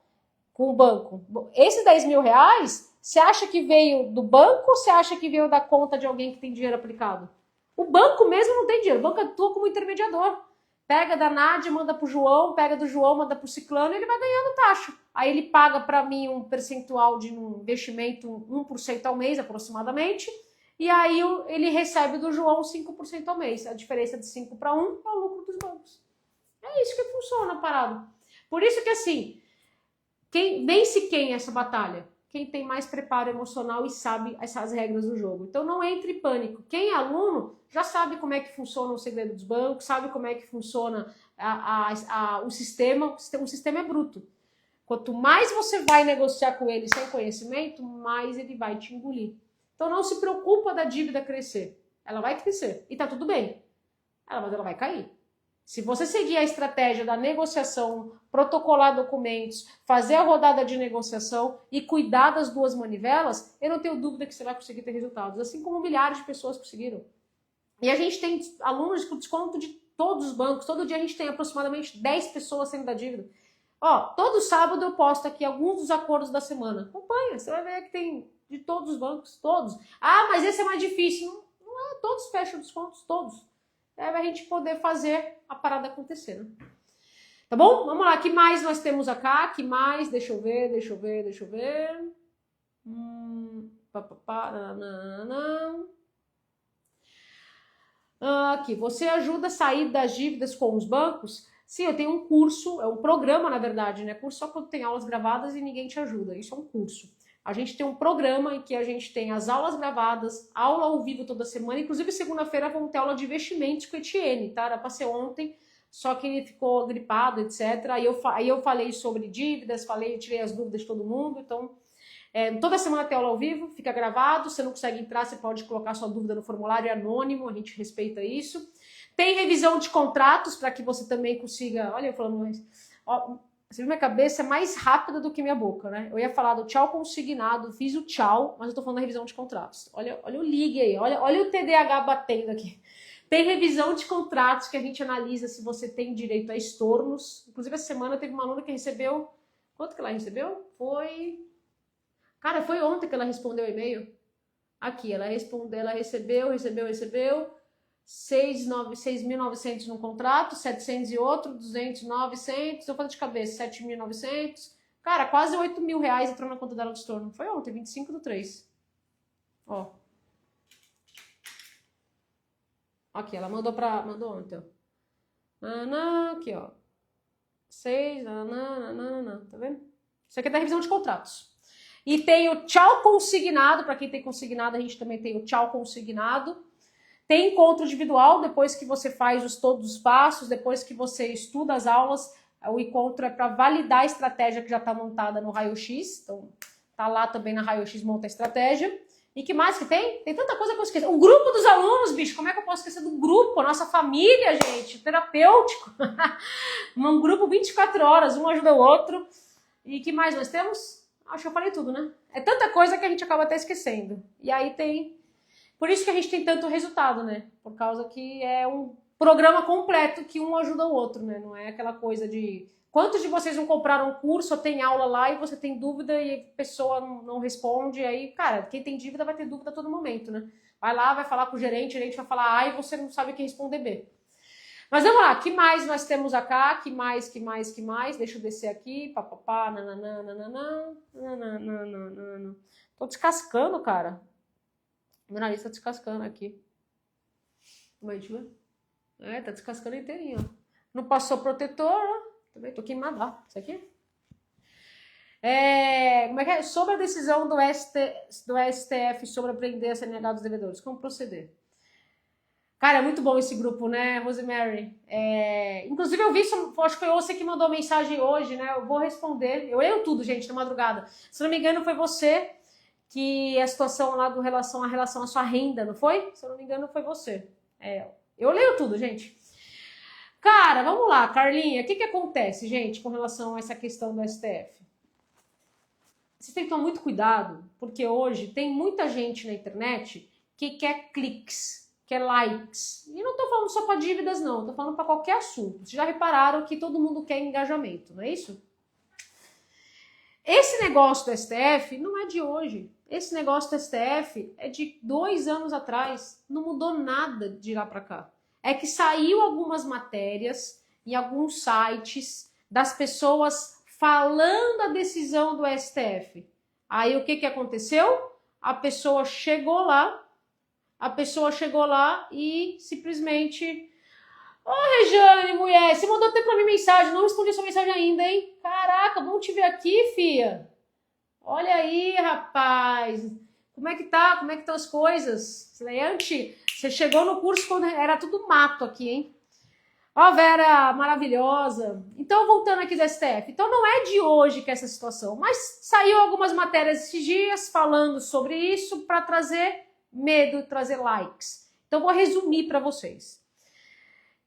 com o banco. Esses 10 mil reais, você acha que veio do banco ou você acha que veio da conta de alguém que tem dinheiro aplicado? O banco mesmo não tem dinheiro, o banco atua como intermediador. Pega da Nádia, manda pro João, pega do João, manda pro Ciclano e ele vai ganhando taxa. Aí ele paga para mim um percentual de um investimento, 1% ao mês aproximadamente, e aí ele recebe do João 5% ao mês. A diferença de 5 para 1 é o lucro dos bancos. É isso que funciona, parado. Por isso que assim, vence quem essa batalha? Quem tem mais preparo emocional e sabe essas regras do jogo. Então não entre em pânico. Quem é aluno já sabe como é que funciona o segredo dos bancos, sabe como é que funciona o sistema. O sistema é bruto. Quanto mais você vai negociar com ele sem conhecimento, mais ele vai te engolir. Então não se preocupa da dívida crescer. Ela vai crescer e tá tudo bem. Mas ela vai cair. Se você seguir a estratégia da negociação, protocolar documentos, fazer a rodada de negociação e cuidar das duas manivelas, eu não tenho dúvida que você vai conseguir ter resultados, assim como milhares de pessoas conseguiram. E a gente tem alunos com desconto de todos os bancos, todo dia a gente tem aproximadamente 10 pessoas saindo da dívida. Todo sábado eu posto aqui alguns dos acordos da semana. Acompanha, você vai ver que tem de todos os bancos, todos. Mas esse é mais difícil. Não é, todos fecham descontos, todos. A gente poder fazer a parada acontecer, né? Tá bom? Vamos lá, que mais nós temos acá? Que mais? Deixa eu ver. Aqui, você ajuda a sair das dívidas com os bancos? Sim, eu tenho um curso, é um programa, na verdade, né? Curso só quando tem aulas gravadas e ninguém te ajuda. Isso é um curso. A gente tem um programa em que a gente tem as aulas gravadas, aula ao vivo toda semana. Inclusive, segunda-feira vamos ter aula de investimentos com o Etienne, tá? Era pra ser ontem, só que ele ficou gripado, etc. Aí eu falei sobre dívidas, tirei as dúvidas de todo mundo. Então, toda semana tem aula ao vivo, fica gravado. Se você não consegue entrar, você pode colocar sua dúvida no formulário, é anônimo, a gente respeita isso. Tem revisão de contratos para que você também consiga... Olha, eu falando mais... Você viu, minha cabeça é mais rápida do que minha boca, né? Eu ia falar do tchau consignado, fiz o tchau, mas eu tô falando da revisão de contratos. Olha o ligue aí, olha o TDAH batendo aqui. Tem revisão de contratos que a gente analisa se você tem direito a estornos. Inclusive, essa semana teve uma aluna que recebeu... Quanto que ela recebeu? Cara, foi ontem que ela respondeu o e-mail. Aqui, ela recebeu 6.900 num contrato, 700 e outro, 200, 900, estou falando de cabeça, 7.900. Cara, quase 8 mil reais entrou na conta dela de estorno. Foi ontem, 25/3. Ó. Aqui, ela mandou ontem, ó. Aqui, ó. 6, tá vendo? Isso aqui é da revisão de contratos. E tem o tchau consignado, para quem tem consignado, a gente também tem o tchau consignado. Tem encontro individual, depois que você faz todos os passos, depois que você estuda as aulas, o encontro é para validar a estratégia que já está montada no raio-x. Então, tá lá também na raio-x, monta a estratégia. E que mais que tem? Tem tanta coisa que eu esqueço. O grupo dos alunos, bicho, como é que eu posso esquecer do grupo? A nossa família, gente, terapêutico. Um grupo 24 horas, um ajuda o outro. E que mais nós temos? Acho que eu falei tudo, né? É tanta coisa que a gente acaba até esquecendo. E aí tem... Por isso que a gente tem tanto resultado, né? Por causa que é um programa completo que um ajuda o outro, né? Não é aquela coisa de... Quantos de vocês não compraram um curso ou tem aula lá e você tem dúvida e a pessoa não responde? E aí, cara, quem tem dúvida vai ter dúvida a todo momento, né? Vai lá, vai falar com o gerente vai falar A e você não sabe quem responder B. Mas vamos lá, que mais nós temos acá? Que mais? Deixa eu descer aqui. Papapá, nananana. Tô descascando, cara. Meu nariz tá descascando aqui. Deixa eu ver. Tá descascando inteirinho. Não passou protetor, né? Também tô queimada. Isso aqui? Como é que é? Sobre a decisão do STF sobre apreender a CNH dos devedores. Como proceder? Cara, é muito bom esse grupo, né, Rosemary? Inclusive eu vi, acho que foi você que mandou mensagem hoje, né? Eu vou responder. Eu leio tudo, gente, na madrugada. Se não me engano, foi você que a situação lá a relação à sua renda, não foi? Se eu não me engano, foi você. Eu leio tudo, gente. Cara, vamos lá, Carlinha. O que acontece, gente, com relação a essa questão do STF? Vocês têm que tomar muito cuidado, porque hoje tem muita gente na internet que quer cliques, quer likes. E não tô falando só para dívidas, não. Tô falando para qualquer assunto. Vocês já repararam que todo mundo quer engajamento, não é isso? Esse negócio do STF não é de hoje. Esse negócio do STF é de 2 anos atrás. Não mudou nada de lá para cá. É que saiu algumas matérias em alguns sites das pessoas falando a decisão do STF. Aí o que aconteceu? A pessoa chegou lá e simplesmente... Rejane, mulher, você mandou até pra mim mensagem, não respondi sua mensagem ainda, hein? Caraca, vamos te ver aqui, fia. Olha aí, rapaz. Como é que tá? Como é que estão as coisas? Você chegou no curso quando era tudo mato aqui, hein? Ó, Vera, maravilhosa. Então, voltando aqui do STF. Então, não é de hoje que é essa situação, mas saiu algumas matérias esses dias falando sobre isso para trazer medo, trazer likes. Então, vou resumir para vocês.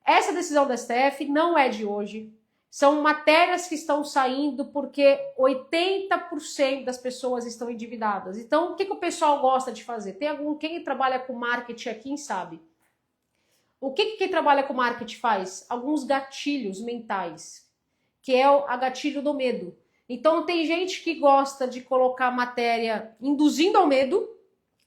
Essa decisão do STF não é de hoje. São matérias que estão saindo porque 80% das pessoas estão endividadas. Então, o que o pessoal gosta de fazer? Quem trabalha com marketing aqui sabe. O que quem trabalha com marketing faz? Alguns gatilhos mentais, que é o gatilho do medo. Então, tem gente que gosta de colocar matéria induzindo ao medo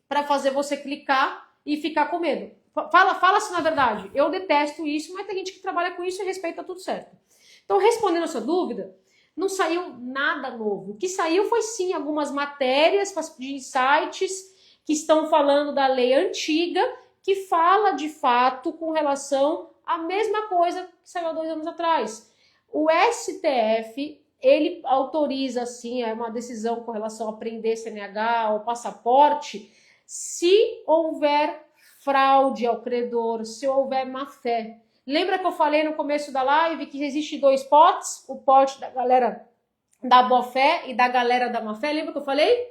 para fazer você clicar e ficar com medo. Fala-se na verdade. Eu detesto isso, mas tem gente que trabalha com isso e respeita tudo certo. Então, respondendo a sua dúvida, não saiu nada novo. O que saiu foi, sim, algumas matérias de sites que estão falando da lei antiga, que fala, de fato, com relação à mesma coisa que saiu há 2 anos atrás. O STF, ele autoriza, sim, uma decisão com relação a prender CNH ou passaporte, se houver fraude ao credor, se houver má-fé. Lembra que eu falei no começo da live que existe 2 potes? O pote da galera da boa-fé e da galera da má-fé. Lembra que eu falei?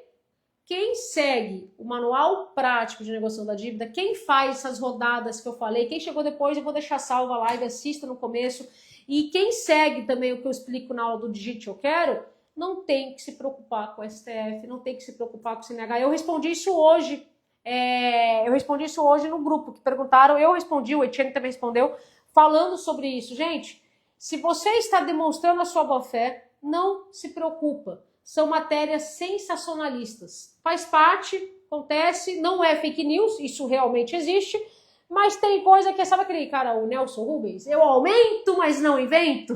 Quem segue o manual prático de negociação da dívida, quem faz essas rodadas que eu falei, quem chegou depois, eu vou deixar salva a live, assista no começo. E quem segue também o que eu explico na aula do Digite Eu Quero, não tem que se preocupar com o STF, não tem que se preocupar com o CNH. Eu respondi isso hoje. Eu respondi isso hoje no grupo, que perguntaram, eu respondi, o Etienne também respondeu, falando sobre isso. Gente, se você está demonstrando a sua boa-fé, não se preocupa. São matérias sensacionalistas. Faz parte, acontece, não é fake news, isso realmente existe, mas tem coisa que, sabe aquele cara, o Nelson Rubens? Eu aumento, mas não invento.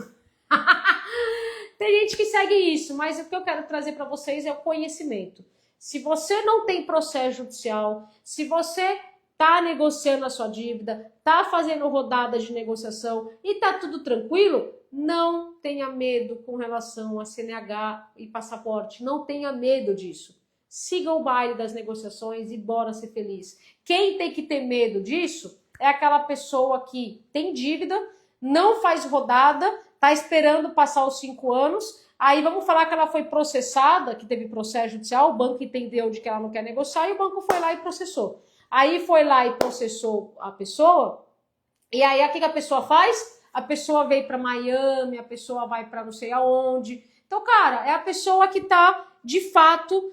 Tem gente que segue isso, mas o que eu quero trazer para vocês é o conhecimento. Se você não tem processo judicial, se você está negociando a sua dívida, está fazendo rodada de negociação e está tudo tranquilo, não tenha medo com relação a CNH e passaporte. Não tenha medo disso. Siga o baile das negociações e bora ser feliz. Quem tem que ter medo disso é aquela pessoa que tem dívida, não faz rodada, está esperando passar os 5 anos, aí vamos falar que ela foi processada, que teve processo judicial, o banco entendeu de que ela não quer negociar e o banco foi lá e processou. Aí foi lá e processou a pessoa, e aí o que a pessoa faz? A pessoa veio para Miami, a pessoa vai para não sei aonde. Então, cara, é a pessoa que está, de fato,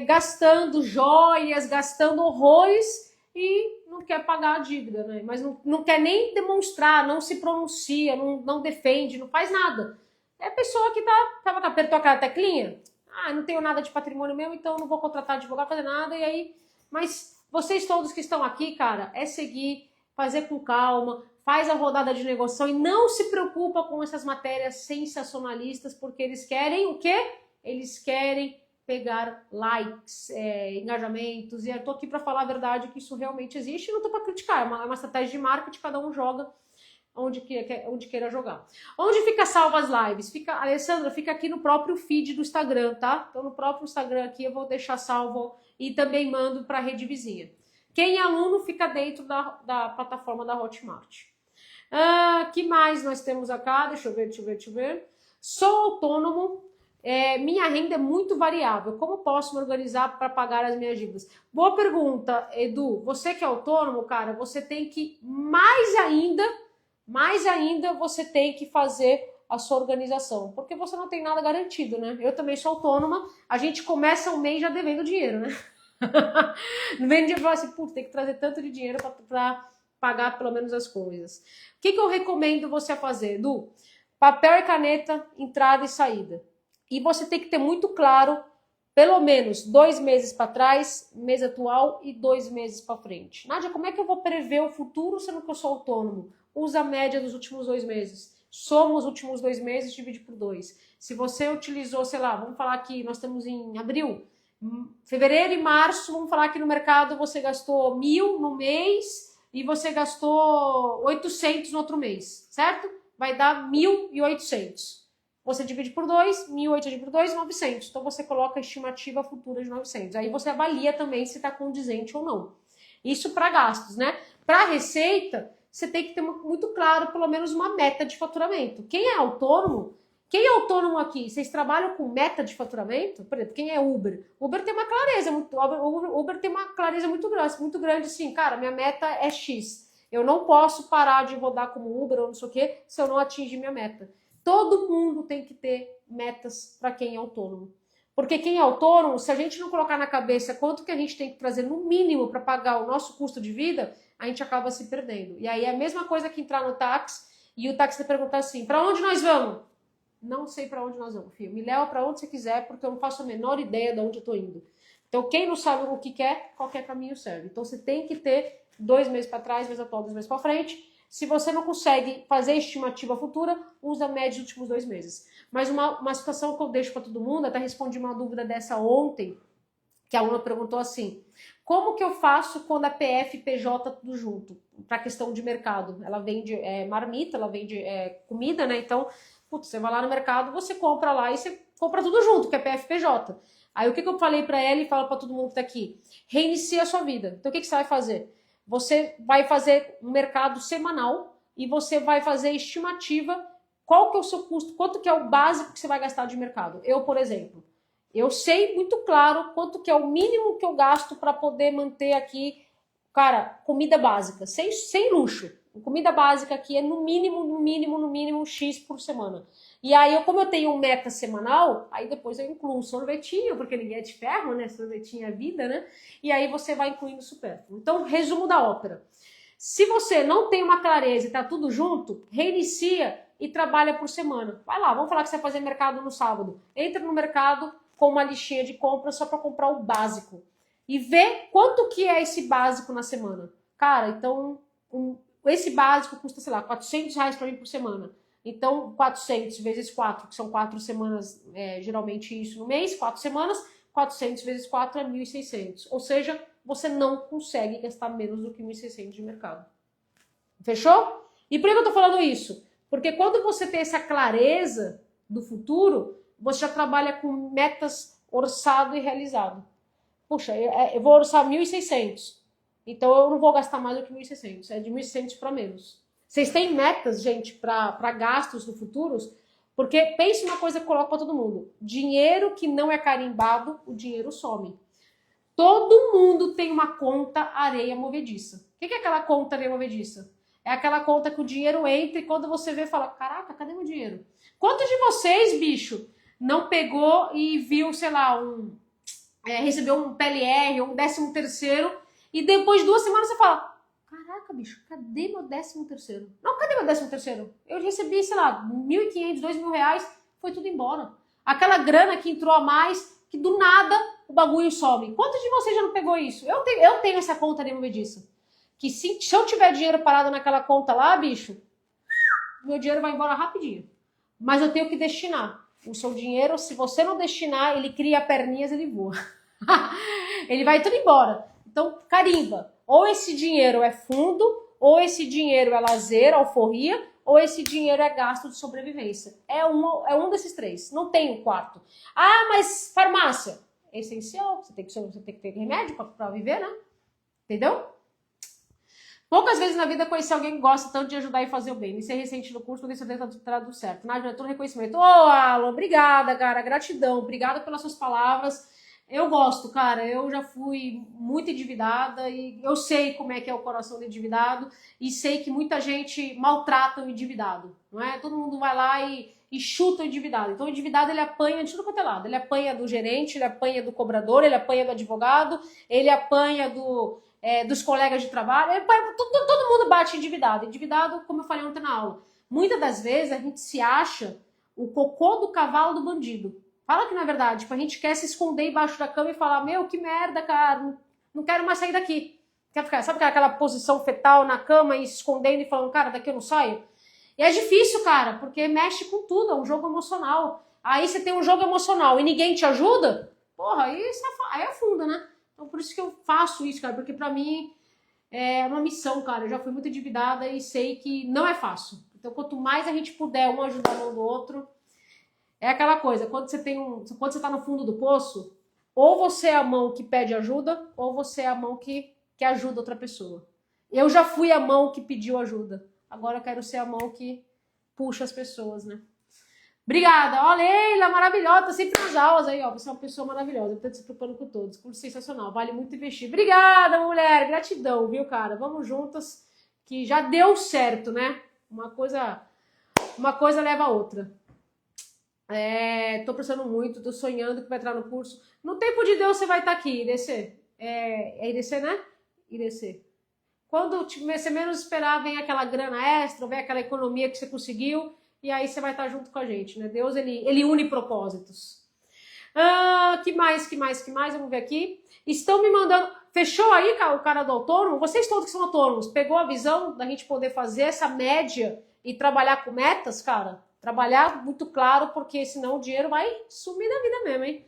gastando joias, gastando horrores e não quer pagar a dívida, né? Mas não quer nem demonstrar, não se pronuncia, não defende, não faz nada. É a pessoa que apertou aquela teclinha. Não tenho nada de patrimônio meu, então não vou contratar advogado, fazer nada, e aí... Mas vocês todos que estão aqui, cara, é seguir, fazer com calma, faz a rodada de negociação e não se preocupa com essas matérias sensacionalistas, porque eles querem o quê? Eles querem pegar likes, engajamentos, e eu tô aqui para falar a verdade que isso realmente existe e não tô para criticar, é uma estratégia de marketing, cada um joga onde queira jogar. Onde fica salva as lives? Alessandra, fica aqui no próprio feed do Instagram, tá? Então no próprio Instagram aqui eu vou deixar salvo e também mando para a rede vizinha. Quem é aluno fica dentro da plataforma da Hotmart. Que mais nós temos acá? Deixa eu ver. Sou autônomo, minha renda é muito variável. Como posso me organizar para pagar as minhas dívidas? Boa pergunta, Edu. Você que é autônomo, cara, você tem que mais ainda você tem que fazer a sua organização, porque você não tem nada garantido, né? Eu também sou autônoma, a gente começa o mês já devendo dinheiro, né? Não vem de falar assim, putz, tem que trazer tanto de dinheiro para pagar pelo menos as coisas. O que eu recomendo você fazer, Edu? Papel e caneta, entrada e saída. E você tem que ter muito claro, pelo menos 2 meses para trás, mês atual e 2 meses para frente. Nádia, como é que eu vou prever o futuro sendo que eu sou autônomo? Usa a média dos últimos 2 meses. Soma os últimos 2 meses, divide por 2. Se você utilizou, sei lá, vamos falar que nós estamos em abril, fevereiro e março, vamos falar que no mercado você gastou 1.000 no mês e você gastou 800 no outro mês, certo? Vai dar 1.800. Você divide por 2, 1.800 por 2, 900. Então você coloca a estimativa futura de 900. Aí você avalia também se está condizente ou não. Isso para gastos, né? Para receita, você tem que ter muito claro pelo menos uma meta de faturamento. Quem é autônomo aqui? Vocês trabalham com meta de faturamento? Por exemplo, quem é Uber? Uber tem uma clareza muito grande, assim, cara, minha meta é X. Eu não posso parar de rodar como Uber ou não sei o quê se eu não atingir minha meta. Todo mundo tem que ter metas para quem é autônomo. Porque quem é autônomo, se a gente não colocar na cabeça quanto que a gente tem que trazer no mínimo para pagar o nosso custo de vida, a gente acaba se perdendo. E aí é a mesma coisa que entrar no táxi e o taxista perguntar assim, para onde nós vamos? Não sei para onde nós vamos, filho. Me leva para onde você quiser, porque eu não faço a menor ideia de onde eu estou indo. Então, quem não sabe o que quer, qualquer caminho serve. Então, você tem que ter 2 meses para trás, mês atual, 2 meses para frente. Se você não consegue fazer estimativa futura, usa a média dos últimos 2 meses. Mas uma situação que eu deixo para todo mundo, até respondi uma dúvida dessa ontem, que a aluna perguntou assim, como que eu faço quando a PF e PJ tudo junto? Para questão de mercado. Ela vende marmita, ela vende comida, né? Então, putz, você vai lá no mercado, você compra lá e você compra tudo junto, que é PF e PJ. Aí o que eu falei para ela e falo para todo mundo que tá aqui? Reinicia a sua vida. Então o que você vai fazer? Você vai fazer um mercado semanal e você vai fazer estimativa qual que é o seu custo, quanto que é o básico que você vai gastar de mercado. Eu, por exemplo, eu sei muito claro quanto que é o mínimo que eu gasto para poder manter aqui Cara, comida básica, sem luxo. Comida básica aqui é no mínimo X por semana. E aí, como eu tenho um meta semanal, aí depois eu incluo um sorvetinho, porque ninguém é de ferro, né? Sorvetinho é vida, né? E aí você vai incluindo supérfluo. Então, resumo da ópera. Se você não tem uma clareza e tá tudo junto, reinicia e trabalha por semana. Vai lá, vamos falar que você vai fazer mercado no sábado. Entra no mercado com uma listinha de compras só para comprar o básico. E vê quanto que é esse básico na semana. Cara, então, esse básico custa, sei lá, R$400 para mim por semana. Então, 400 vezes 4, que são 4 semanas, geralmente isso no mês, 4 semanas, 400 vezes 4 é 1.600. Ou seja, você não consegue gastar menos do que 1.600 de mercado. Fechou? E por que eu tô falando isso? Porque quando você tem essa clareza do futuro, você já trabalha com metas orçado e realizado. Puxa, eu vou orçar 1.600. Então eu não vou gastar mais do que 1.600. É de 1.600 para menos. Vocês têm metas, gente, para gastos no futuro? Porque pense uma coisa que eu coloco para todo mundo. Dinheiro que não é carimbado, o dinheiro some. Todo mundo tem uma conta areia movediça. O que é aquela conta areia movediça? É aquela conta que o dinheiro entra e quando você vê, fala, caraca, cadê meu dinheiro? Quantos de vocês, bicho, não pegou e viu, sei lá, recebeu um PLR ou um 13º e depois de 2 semanas você fala, caraca, bicho, cadê meu 13º? Não, cadê meu 13º? Eu recebi, sei lá, 1.500, R$2.000, foi tudo embora. Aquela grana que entrou a mais, que do nada o bagulho some. Quantos de vocês já não pegou isso? Eu tenho essa conta de movediça. Que se eu tiver dinheiro parado naquela conta lá, bicho, meu dinheiro vai embora rapidinho. Mas eu tenho que destinar. O seu dinheiro, se você não destinar, ele cria perninhas, ele voa. Ele vai tudo embora. Então, carimba. Ou esse dinheiro é fundo, ou esse dinheiro é lazer, alforria, ou esse dinheiro é gasto de sobrevivência. É um desses três. Não tem um quarto. Ah, mas farmácia. É essencial. Você tem que ter remédio para viver, né? Entendeu? Poucas vezes na vida conheci alguém que gosta tanto de ajudar e fazer o bem. Me ser recente no curso, porque certeza que tá tudo certo. Nádia, é todo reconhecimento. Ô, Alan, obrigada, cara. Gratidão. Obrigada pelas suas palavras. Eu gosto, cara. Eu já fui muito endividada e eu sei como é que é o coração do endividado e sei que muita gente maltrata o endividado, não é? Todo mundo vai lá e chuta o endividado. Então o endividado, ele apanha de tudo quanto é lado. Ele apanha do gerente, ele apanha do cobrador, ele apanha do advogado, ele apanha dos colegas de trabalho, todo mundo bate endividado. Endividado, como eu falei ontem na aula, muitas das vezes a gente se acha o cocô do cavalo do bandido. Fala que não é verdade, tipo, a gente quer se esconder embaixo da cama e falar, meu, que merda, cara, não quero mais sair daqui. Quer ficar, sabe aquela posição fetal na cama e se escondendo e falando, cara, daqui eu não saio? E é difícil, cara, porque mexe com tudo, é um jogo emocional. Aí você tem um jogo emocional e ninguém te ajuda, porra, aí afunda, né? Então por isso que eu faço isso, cara, porque pra mim é uma missão, cara. Eu já fui muito endividada e sei que não é fácil. Então quanto mais a gente puder um ajudar a mão do outro, é aquela coisa, quando você tá no fundo do poço, ou você é a mão que pede ajuda, ou você é a mão que ajuda outra pessoa. Eu já fui a mão que pediu ajuda. Agora eu quero ser a mão que puxa as pessoas, né? Obrigada. Ó, Leila, maravilhosa. Tá sempre nas aulas aí, ó. Você é uma pessoa maravilhosa. Tô se preocupando com todos. Curso sensacional. Vale muito investir. Obrigada, mulher. Gratidão, viu, cara? Vamos juntas, que já deu certo, né? Uma coisa leva a outra. Tô precisando muito, tô sonhando que vai entrar no curso. No tempo de Deus você vai estar aqui, IDC. É IDC, né? IDC. Quando você menos esperar, vem aquela grana extra, vem aquela economia que você conseguiu, e aí você vai estar junto com a gente, né? Deus, ele une propósitos. Que mais? Vamos ver aqui. Estão me mandando... Fechou aí o cara do autônomo? Vocês todos que são autônomos, pegou a visão da gente poder fazer essa média e trabalhar com metas, cara? Trabalhar muito claro, porque senão o dinheiro vai sumir da vida mesmo, hein?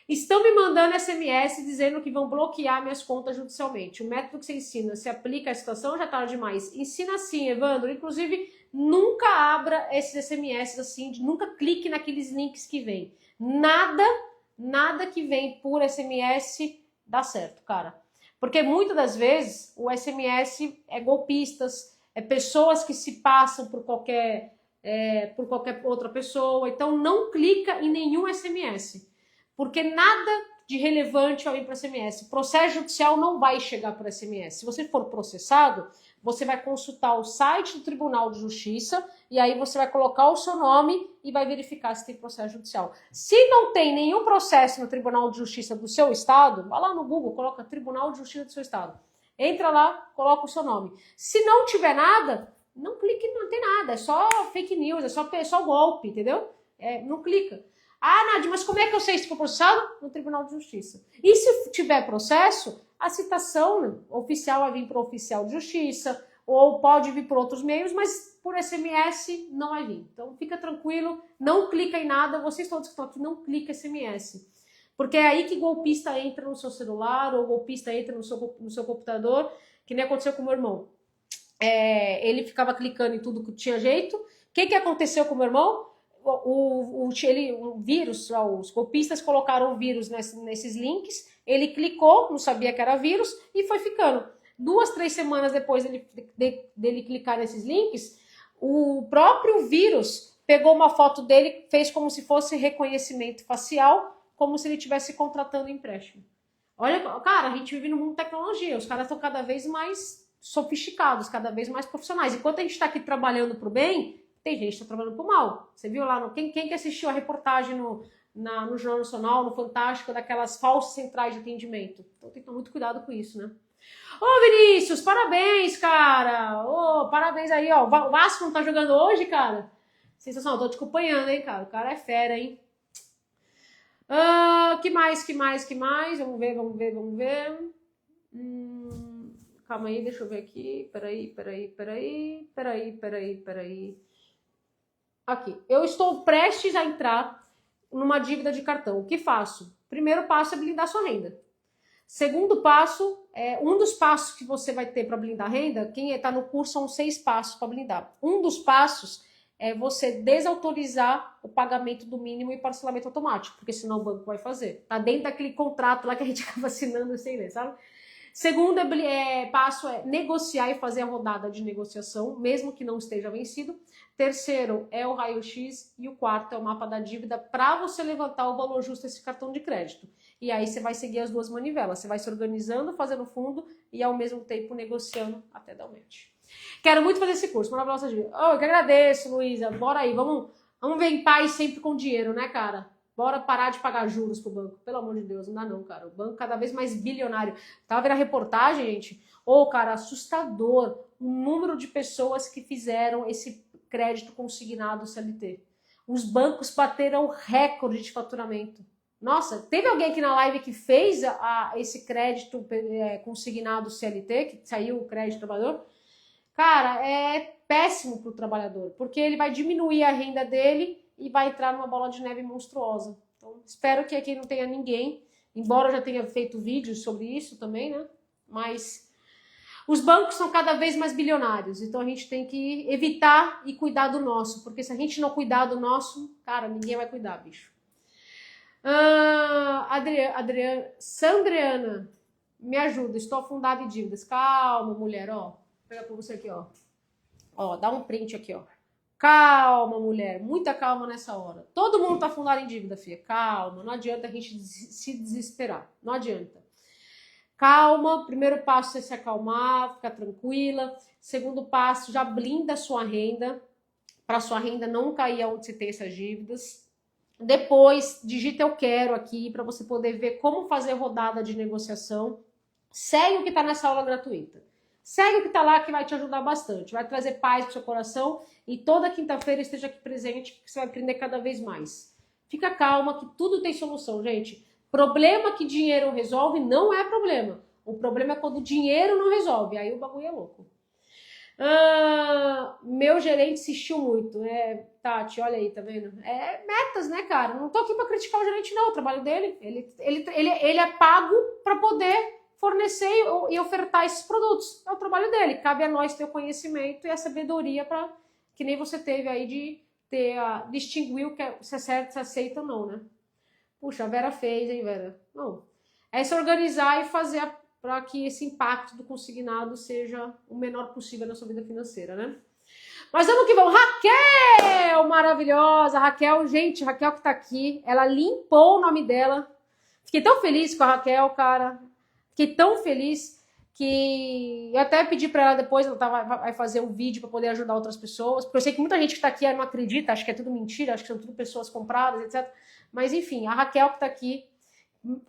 Estão me mandando SMS dizendo que vão bloquear minhas contas judicialmente. O método que você ensina se aplica à situação, já tá demais. Ensina assim, Evandro. Inclusive, nunca abra esses SMS assim, nunca clique naqueles links que vem. Nada que vem por SMS dá certo, cara. Porque muitas das vezes o SMS é golpistas, é pessoas que se passam por qualquer outra pessoa. Então não clica em nenhum SMS. Porque nada de relevante vai vir para o SMS. O processo judicial não vai chegar para o SMS. Se você for processado, você vai consultar o site do Tribunal de Justiça e aí você vai colocar o seu nome e vai verificar se tem processo judicial. Se não tem nenhum processo no Tribunal de Justiça do seu estado, vai lá no Google, coloca Tribunal de Justiça do seu estado. Entra lá, coloca o seu nome. Se não tiver nada, não clique, não tem nada. É só fake news, é só golpe, entendeu? Não clica. Ah, Nádia, mas como é que eu sei se for processado? No Tribunal de Justiça. E se tiver processo, a citação, né, oficial vai vir para o oficial de justiça, ou pode vir por outros meios, mas por SMS não vai vir. Então fica tranquilo, não clica em nada, vocês todos que estão aqui, não clica SMS. Porque é aí que golpista entra no seu celular, ou golpista entra no seu computador, que nem aconteceu com o meu irmão. Ele ficava clicando em tudo que tinha jeito. O que aconteceu com o meu irmão? O vírus, os golpistas colocaram o vírus nesses links, ele clicou, não sabia que era vírus, e foi ficando. 2, 3 semanas depois dele clicar nesses links, o próprio vírus pegou uma foto dele, fez como se fosse reconhecimento facial, como se ele estivesse contratando empréstimo. Olha, cara, a gente vive no mundo da tecnologia, os caras estão cada vez mais sofisticados, cada vez mais profissionais. Enquanto a gente está aqui trabalhando para o bem, tem gente que está trabalhando para o mal. Você viu lá, quem que assistiu a reportagem no Jornal Nacional, no Fantástico, daquelas falsas centrais de atendimento? Então tem que tomar muito cuidado com isso, né? Ô Vinícius, parabéns, cara! Ô, parabéns aí, ó. O Vasco não tá jogando hoje, cara? Sensacional, tô te acompanhando, hein, cara? O cara é fera, hein? Que mais? Vamos ver. Calma aí, deixa eu ver aqui. Peraí. Aqui, eu estou prestes a entrar numa dívida de cartão. O que faço? Primeiro passo é blindar sua renda. Segundo passo, um dos passos que você vai ter para blindar a renda, quem está no curso são 6 passos para blindar. Um dos passos é você desautorizar o pagamento do mínimo e parcelamento automático, porque senão o banco vai fazer. Tá dentro daquele contrato lá que a gente acaba assinando sem ler, sabe? Segundo passo é negociar e fazer a rodada de negociação, mesmo que não esteja vencido. Terceiro é o raio-x e o quarto é o mapa da dívida para você levantar o valor justo desse cartão de crédito. E aí você vai seguir as 2 manivelas, você vai se organizando, fazendo fundo e ao mesmo tempo negociando até dar o match. Quero muito fazer esse curso, maravilhosa dívida. Eu que agradeço, Luísa. Bora aí, vamos ver em paz sempre com dinheiro, né, cara? Bora parar de pagar juros pro banco. Pelo amor de Deus, não dá não, cara. O banco cada vez mais bilionário. Tava vendo a reportagem, gente. Cara, assustador o número de pessoas que fizeram esse crédito consignado CLT. Os bancos bateram recorde de faturamento. Nossa, teve alguém aqui na live que fez esse crédito consignado CLT, que saiu o crédito trabalhador? Cara, é péssimo pro trabalhador, porque ele vai diminuir a renda dele e vai entrar numa bola de neve monstruosa. Então, espero que aqui não tenha ninguém, embora eu já tenha feito vídeos sobre isso também, né? Mas os bancos são cada vez mais bilionários, então a gente tem que evitar e cuidar do nosso, porque se a gente não cuidar do nosso, cara, ninguém vai cuidar, bicho. Sandriana, me ajuda, estou afundada em dívidas. Calma, mulher, ó. Vou pegar pra você aqui, ó. Ó, dá um print aqui, ó. Calma, mulher, muita calma nessa hora. Todo mundo tá afundado em dívida, filha. Calma, não adianta a gente se desesperar. Não adianta. Calma, primeiro passo é se acalmar, ficar tranquila. Segundo passo, já blinda a sua renda, para sua renda não cair onde você tem essas dívidas. Depois, digita eu quero aqui, para você poder ver como fazer rodada de negociação. Segue o que tá nessa aula gratuita. Segue o que tá lá que vai te ajudar bastante. Vai trazer paz pro seu coração. E toda quinta-feira esteja aqui presente, que você vai aprender cada vez mais. Fica calma, que tudo tem solução, gente. Problema que dinheiro resolve não é problema. O problema é quando o dinheiro não resolve. Aí o bagulho é louco. Meu gerente insistiu muito. Tati, olha aí, tá vendo? Metas, né, cara? Não tô aqui pra criticar o gerente, não. O trabalho dele. Ele é pago pra poder fornecer e ofertar esses produtos. É o trabalho dele. Cabe a nós ter o conhecimento e a sabedoria para que nem você teve aí de distinguir o que se é certo, se aceita ou não, né? Puxa, a Vera fez, hein, Vera? Não. É se organizar e fazer para que esse impacto do consignado seja o menor possível na sua vida financeira, né? Mas vamos que vamos. Raquel, maravilhosa. Raquel, gente, Raquel que tá aqui, ela limpou o nome dela. Fiquei tão feliz com a Raquel, cara. Fiquei tão feliz que eu até pedi para ela depois, ela vai fazer um vídeo para poder ajudar outras pessoas, porque eu sei que muita gente que tá aqui não acredita, acha que é tudo mentira, acha que são tudo pessoas compradas, etc. Mas enfim, a Raquel que tá aqui,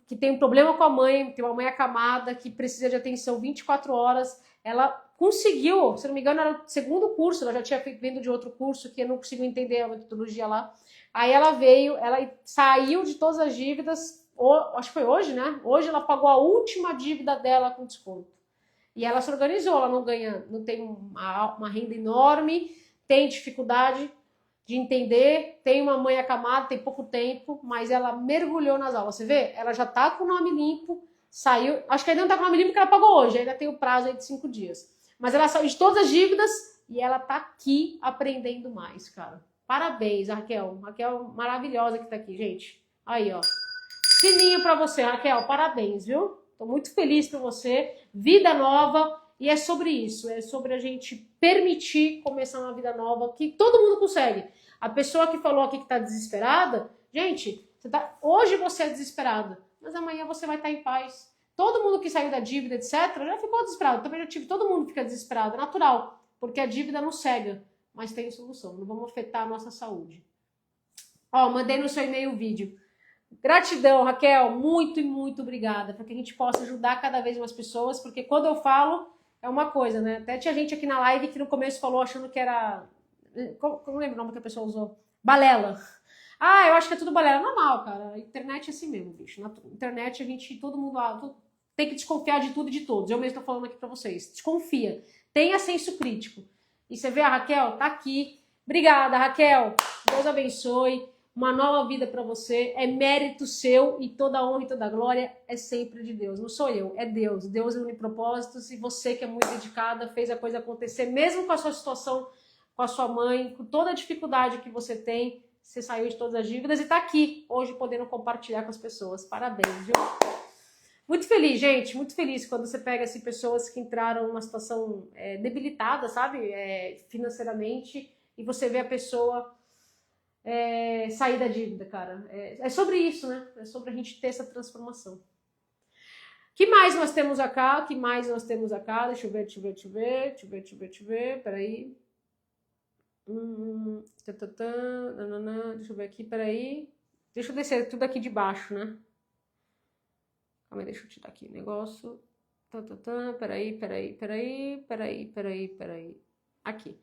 que tem um problema com a mãe, tem uma mãe acamada, que precisa de atenção 24 horas, ela conseguiu, se não me engano, era o segundo curso, ela já tinha vindo de outro curso, que eu não consigo entender a metodologia lá. Aí ela veio, ela saiu de todas as dívidas, acho que foi hoje, né? Hoje ela pagou a última dívida dela com desconto. E ela se organizou, ela não ganha, não tem uma renda enorme, tem dificuldade de entender, tem uma mãe acamada, tem pouco tempo, mas ela mergulhou nas aulas. Você vê? Ela já tá com o nome limpo, saiu, acho que ainda não tá com o nome limpo porque ela pagou hoje, ainda tem o prazo aí de 5 dias. Mas ela saiu de todas as dívidas e ela tá aqui aprendendo mais, cara. Parabéns, Raquel. Raquel maravilhosa que tá aqui, gente. Aí, ó. Sininho pra você, Raquel. Parabéns, viu? Tô muito feliz por você. Vida nova. E é sobre isso. É sobre a gente permitir começar uma vida nova que todo mundo consegue. A pessoa que falou aqui que tá desesperada, gente, hoje você é desesperada, mas amanhã você vai estar em paz. Todo mundo que saiu da dívida, etc., já ficou desesperado. Também já tive, todo mundo fica desesperado. É natural, porque a dívida não cega, mas tem solução. Não vamos afetar a nossa saúde. Ó, mandei no seu e-mail o vídeo. Gratidão, Raquel, muito e muito obrigada, para que a gente possa ajudar cada vez mais pessoas, porque quando eu falo, é uma coisa, né? Até tinha gente aqui na live que no começo falou achando que era... Não lembro o nome que a pessoa usou. Balela. Ah, eu acho que é tudo balela. Normal, cara. A internet é assim mesmo, bicho. Na internet a gente, todo mundo tem que desconfiar de tudo e de todos. Eu mesmo tô falando aqui para vocês. Desconfia. Tenha senso crítico. E você vê a Raquel? Tá aqui. Obrigada, Raquel. Deus abençoe. Uma nova vida para você, é mérito seu e toda a honra e toda a glória é sempre de Deus. Não sou eu, é Deus. Deus é unipropósito. Se você que é muito dedicada, fez a coisa acontecer, mesmo com a sua situação, com a sua mãe, com toda a dificuldade que você tem, você saiu de todas as dívidas e está aqui hoje podendo compartilhar com as pessoas. Parabéns, viu? Muito feliz, gente, muito feliz quando você pega assim, pessoas que entraram numa situação debilitada, sabe? Financeiramente, e você vê a pessoa sair da dívida, cara. É sobre isso, né? É sobre a gente ter essa transformação. Que mais nós temos acá? Que mais nós temos acá? Deixa eu ver. Peraí. Deixa eu ver aqui, peraí. Deixa eu descer tudo aqui de baixo, né? Calma aí, deixa eu tirar aqui o negócio. Peraí. Aqui.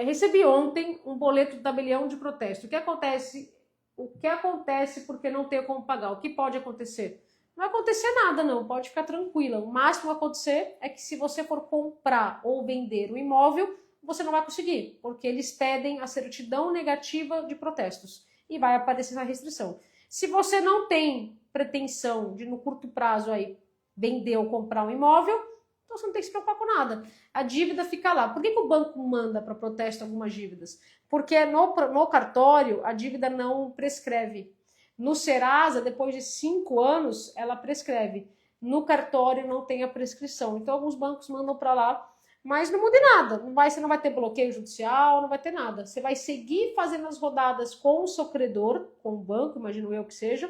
Recebi ontem um boleto do tabelião de protesto. O que acontece porque não tenho como pagar? O que pode acontecer? Não vai acontecer nada, não. Pode ficar tranquila. O máximo a acontecer é que se você for comprar ou vender o imóvel, você não vai conseguir, porque eles pedem a certidão negativa de protestos e vai aparecer essa restrição. Se você não tem pretensão de, no curto prazo, aí, vender ou comprar um imóvel, então você não tem que se preocupar com nada. A dívida fica lá. Por que o banco manda para protesto algumas dívidas? Porque no cartório a dívida não prescreve. No Serasa, depois de 5 anos, ela prescreve. No cartório não tem a prescrição. Então alguns bancos mandam para lá, mas não muda em nada. Você não vai ter bloqueio judicial, não vai ter nada. Você vai seguir fazendo as rodadas com o seu credor, com o banco, imagino eu que seja.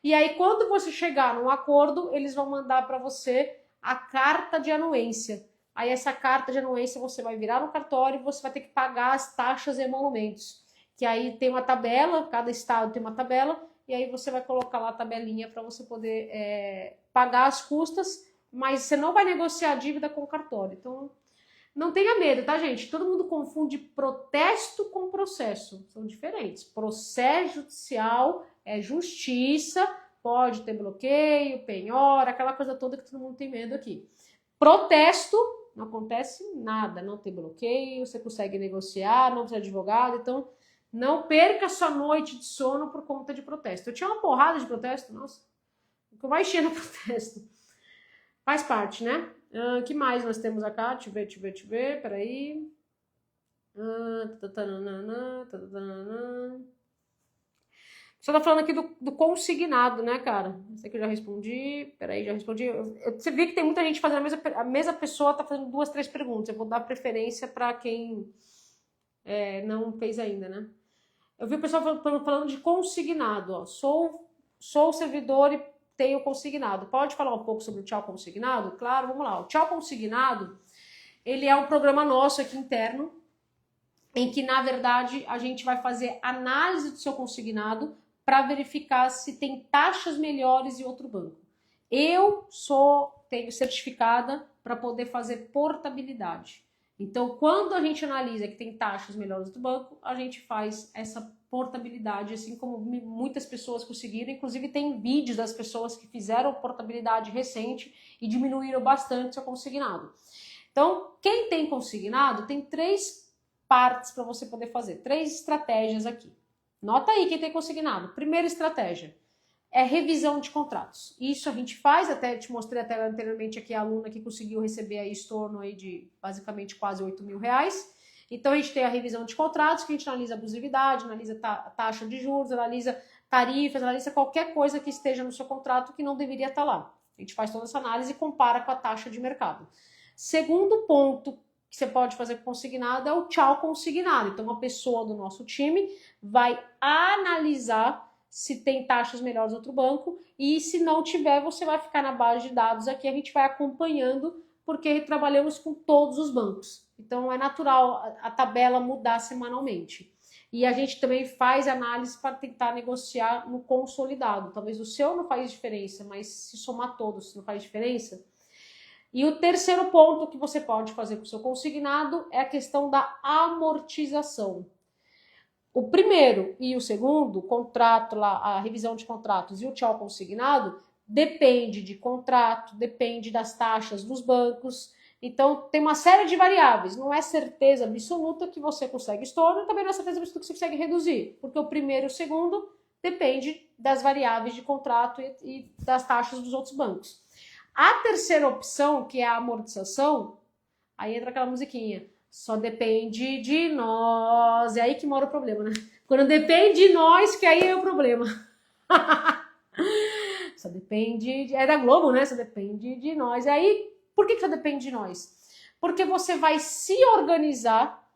E aí quando você chegar num acordo, eles vão mandar para você a carta de anuência. Aí essa carta de anuência você vai virar no cartório e você vai ter que pagar as taxas e emolumentos. Que aí tem uma tabela, cada estado tem uma tabela, e aí você vai colocar lá a tabelinha para você poder pagar as custas, mas você não vai negociar a dívida com o cartório. Então, não tenha medo, tá, gente? Todo mundo confunde protesto com processo. São diferentes. Processo judicial é justiça, pode ter bloqueio, penhora, aquela coisa toda que todo mundo tem medo aqui. Protesto, não acontece nada, não tem bloqueio, você consegue negociar, não precisa de advogado, então não perca sua noite de sono por conta de protesto. Eu tinha uma porrada de protesto, nossa, o que eu mais tinha no protesto. Faz parte, né? O que mais nós temos acá? Deixa eu ver, peraí. Você tá falando aqui do consignado, né, cara? Não sei que eu já respondi. Peraí, já respondi. Você vê que tem muita gente fazendo a mesma pessoa tá fazendo 2, 3 perguntas. Eu vou dar preferência para quem não fez ainda, né? Eu vi o pessoal falando de consignado, ó. Sou sou servidor e tenho consignado. Pode falar um pouco sobre o Tchau Consignado? Claro, vamos lá. O Tchau Consignado, ele é um programa nosso aqui interno, em que, na verdade, a gente vai fazer análise do seu consignado para verificar se tem taxas melhores em outro banco. Eu tenho certificada para poder fazer portabilidade. Então, quando a gente analisa que tem taxas melhores do banco, a gente faz essa portabilidade, assim como muitas pessoas conseguiram. Inclusive, tem vídeos das pessoas que fizeram portabilidade recente e diminuíram bastante seu consignado. Então, quem tem consignado, tem 3 partes para você poder fazer, 3 estratégias aqui. Nota aí quem tem consignado. Primeira estratégia é revisão de contratos. Isso a gente faz, até te mostrei até anteriormente aqui a aluna que conseguiu receber aí estorno aí de basicamente quase R$8.000. Então a gente tem a revisão de contratos, que a gente analisa abusividade, analisa taxa de juros, analisa tarifas, analisa qualquer coisa que esteja no seu contrato que não deveria estar lá. A gente faz toda essa análise e compara com a taxa de mercado. Segundo ponto que você pode fazer com consignado é o tchau consignado. Então, uma pessoa do nosso time vai analisar se tem taxas melhores no outro banco e se não tiver, você vai ficar na base de dados aqui, a gente vai acompanhando, porque trabalhamos com todos os bancos. Então, é natural a tabela mudar semanalmente. E a gente também faz análise para tentar negociar no consolidado. Talvez o seu não faz diferença, mas se somar todos não faz diferença. E o terceiro ponto que você pode fazer com o seu consignado é a questão da amortização. O primeiro e o segundo, contrato lá, a revisão de contratos e o tchau consignado, depende de contrato, depende das taxas dos bancos. Então, tem uma série de variáveis. Não é certeza absoluta que você consegue estorno, também não é certeza absoluta que você consegue reduzir, porque o primeiro e o segundo depende das variáveis de contrato e das taxas dos outros bancos. A terceira opção, que é a amortização, aí entra aquela musiquinha. Só depende de nós. É aí que mora o problema, né? Quando depende de nós, que aí é o problema. Só depende... É da Globo, né? Só depende de nós. E aí, por que só depende de nós? Porque você vai se organizar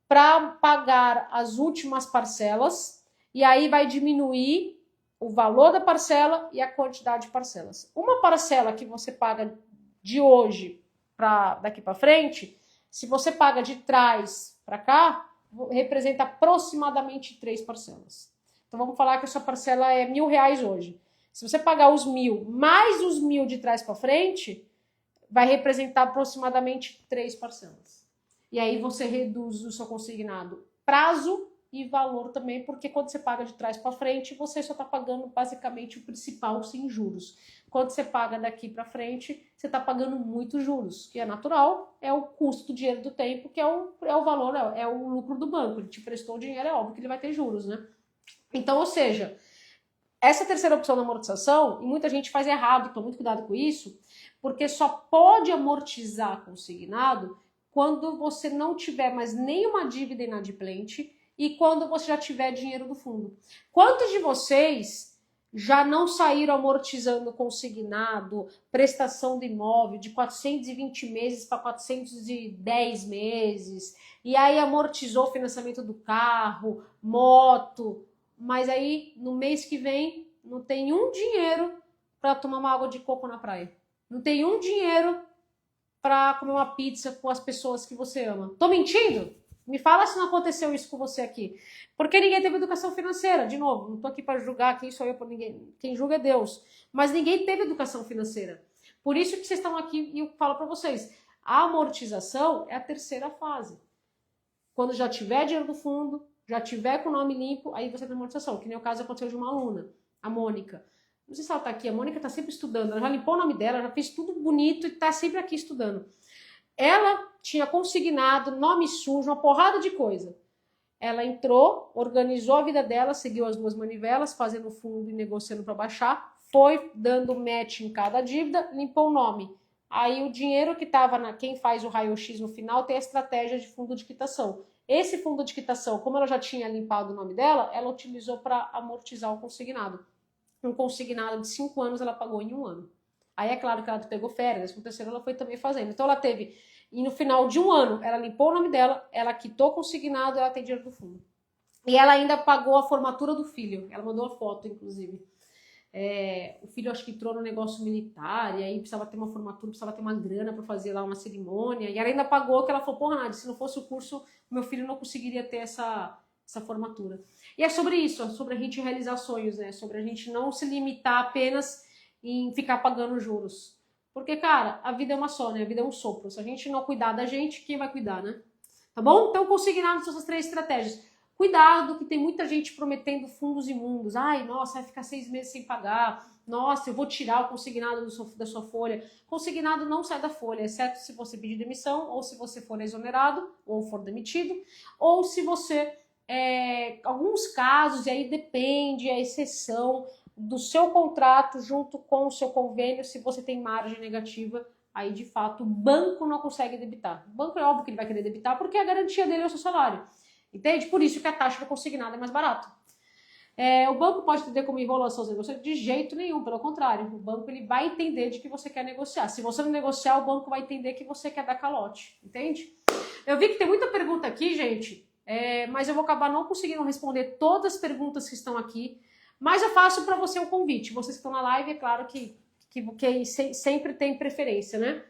para pagar as últimas parcelas e aí vai diminuir o valor da parcela e a quantidade de parcelas. Uma parcela que você paga de hoje para daqui para frente, se você paga de trás para cá, representa aproximadamente 3 parcelas. Então vamos falar que a sua parcela é R$1.000 hoje. Se você pagar os 1.000 mais os 1.000 de trás para frente, vai representar aproximadamente 3 parcelas. E aí você reduz o seu consignado prazo e valor também, porque quando você paga de trás para frente, você só está pagando basicamente o principal sem juros. Quando você paga daqui para frente, você está pagando muitos juros, que é natural, é o custo do dinheiro do tempo, que é o valor, é o lucro do banco. Ele te prestou o dinheiro, é óbvio que ele vai ter juros, né? Então, ou seja, essa terceira opção da amortização, e muita gente faz errado, toma muito cuidado com isso, porque só pode amortizar consignado quando você não tiver mais nenhuma dívida inadimplente e quando você já tiver dinheiro do fundo. Quantos de vocês já não saíram amortizando consignado, prestação do imóvel de 420 meses para 410 meses, e aí amortizou o financiamento do carro, moto, mas aí no mês que vem não tem um dinheiro para tomar uma água de coco na praia. Não tem um dinheiro para comer uma pizza com as pessoas que você ama. Tô mentindo? Me fala se não aconteceu isso com você aqui. Porque ninguém teve educação financeira. De novo, não tô aqui para julgar, quem sou eu por ninguém. Quem julga é Deus. Mas ninguém teve educação financeira. Por isso que vocês estão aqui e eu falo para vocês. A amortização é a terceira fase. Quando já tiver dinheiro do fundo, já tiver com o nome limpo, aí você tem amortização. Que nem o caso aconteceu de uma aluna, a Mônica. Não sei se ela tá aqui, a Mônica tá sempre estudando. Ela já limpou o nome dela, já fez tudo bonito e tá sempre aqui estudando. Ela tinha consignado nome sujo, uma porrada de coisa. Ela entrou, organizou a vida dela, seguiu as 2 manivelas, fazendo fundo e negociando para baixar, foi dando match em cada dívida, limpou o nome. Aí o dinheiro que estava quem faz o raio-x no final tem a estratégia de fundo de quitação. Esse fundo de quitação, como ela já tinha limpado o nome dela, ela utilizou para amortizar o consignado. Um consignado de 5 anos ela pagou em 1 ano. Aí é claro que ela pegou férias, no terceiro ela foi também fazendo. Então ela teve, e no final de 1 ano, ela limpou o nome dela, ela quitou consignado, ela tem dinheiro do fundo. E ela ainda pagou a formatura do filho, ela mandou a foto, inclusive. O filho acho que entrou no negócio militar, e aí precisava ter uma formatura, precisava ter uma grana para fazer lá uma cerimônia, e ela ainda pagou, que ela falou, porra, Nádia, se não fosse o curso, meu filho não conseguiria ter essa formatura. E é sobre isso, é sobre a gente realizar sonhos, né? Sobre a gente não se limitar apenas em ficar pagando juros. Porque, cara, a vida é uma só, né? A vida é um sopro. Se a gente não cuidar da gente, quem vai cuidar, né? Tá bom? Então, consignado essas 3 estratégias. Cuidado, que tem muita gente prometendo fundos imundos. Ai, nossa, vai ficar 6 meses sem pagar. Nossa, eu vou tirar o consignado da sua folha. Consignado não sai da folha, exceto se você pedir demissão, ou se você for exonerado, ou for demitido, ou se você... alguns casos, e aí depende, a exceção do seu contrato junto com o seu convênio, se você tem margem negativa, aí de fato o banco não consegue debitar. O banco é óbvio que ele vai querer debitar porque a garantia dele é o seu salário. Entende? Por isso que a taxa do consignado é mais barata. O banco pode entender como enrolação os negócios? De jeito nenhum, pelo contrário. O banco ele vai entender de que você quer negociar. Se você não negociar, o banco vai entender que você quer dar calote. Entende? Eu vi que tem muita pergunta aqui, gente, mas eu vou acabar não conseguindo responder todas as perguntas que estão aqui. Mas eu faço para você um convite. Vocês que estão na live, é claro que sempre tem preferência, né?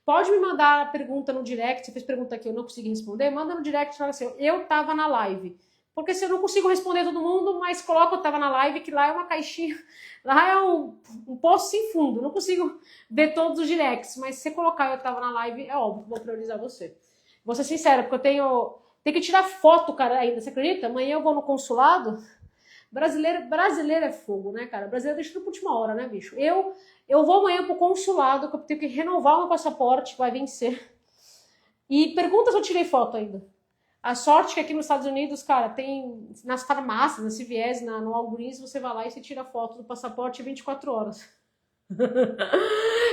Pode me mandar a pergunta no direct. Você fez pergunta aqui, eu não consegui responder. Manda no direct e fala assim, eu tava na live. Porque se eu não consigo responder todo mundo, mas coloca eu tava na live, que lá é uma caixinha, lá é um poço sem fundo. Não consigo ver todos os directs, mas se você colocar eu tava na live, é óbvio que vou priorizar você. Vou ser sincera, porque eu tenho que tirar foto, cara, ainda, você acredita? Amanhã eu vou no consulado. Brasileiro é fogo, né, cara? Brasileiro deixa tudo pra última hora, né, bicho? Eu vou amanhã pro consulado, que eu tenho que renovar o meu passaporte, que vai vencer. E pergunta se eu tirei foto ainda. A sorte que aqui nos Estados Unidos, cara, tem nas farmácias, na CVS, no Walgreens, você vai lá e você tira foto do passaporte em 24 horas.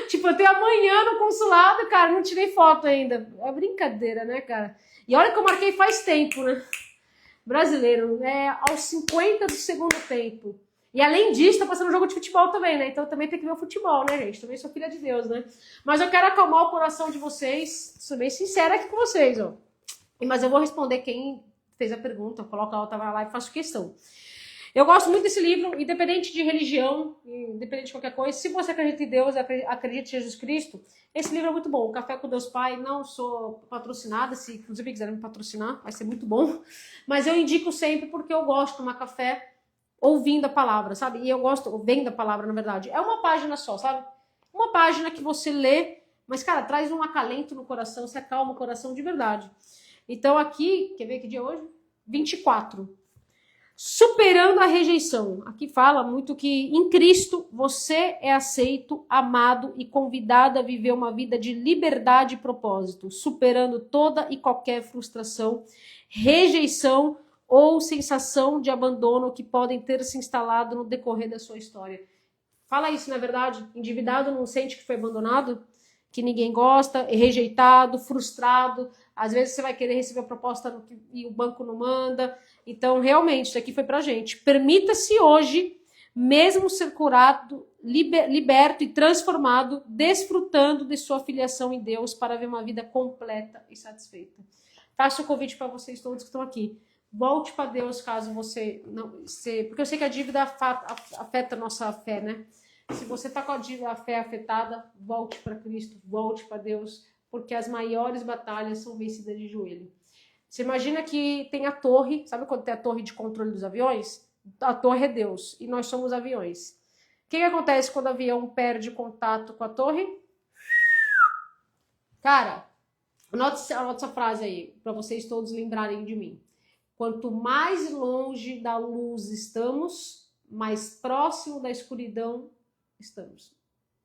Tipo, eu tenho amanhã no consulado, cara, não tirei foto ainda. É brincadeira, né, cara? E olha que eu marquei faz tempo, né? Brasileiro, aos 50 do segundo tempo. E além disso, tá passando um jogo de futebol também, né? Então também tem que ver o futebol, né, gente? Também sou filha de Deus, né? Mas eu quero acalmar o coração de vocês. Sou bem sincera aqui com vocês, ó. Mas eu vou responder quem fez a pergunta. Eu coloco ela, tava lá e faço questão. Eu gosto muito desse livro, independente de religião, independente de qualquer coisa. Se você acredita em Deus, acredita em Jesus Cristo, esse livro é muito bom. O Café com Deus Pai, não sou patrocinada, se inclusive quiserem me patrocinar, vai ser muito bom. Mas eu indico sempre porque eu gosto de tomar café ouvindo a palavra, sabe? E eu gosto, vendo a palavra, na verdade. É uma página só, sabe? Uma página que você lê, mas, cara, traz um acalento no coração, você acalma o coração de verdade. Então aqui, quer ver que dia é hoje? 24. Superando a rejeição. Aqui fala muito que em Cristo você é aceito, amado e convidado a viver uma vida de liberdade e propósito, superando toda e qualquer frustração, rejeição ou sensação de abandono que podem ter se instalado no decorrer da sua história. Fala isso, não é verdade? Endividado não sente que foi abandonado? Que ninguém gosta, rejeitado, frustrado. Às vezes você vai querer receber a proposta e o banco não manda. Então, realmente, isso aqui foi pra gente. Permita-se hoje, mesmo ser curado, liberto e transformado, desfrutando de sua filiação em Deus para ver uma vida completa e satisfeita. Faço o convite para vocês todos que estão aqui. Volte para Deus caso você não... Porque eu sei que a dívida afeta a nossa fé, né? Se você está com a fé afetada, volte para Cristo, volte para Deus, porque as maiores batalhas são vencidas de joelho. Você imagina que tem a torre, sabe quando tem a torre de controle dos aviões? A torre é Deus e nós somos aviões. O que acontece quando o avião perde contato com a torre? Cara, anote essa frase aí, para vocês todos lembrarem de mim. Quanto mais longe da luz estamos, mais próximo da escuridão estamos.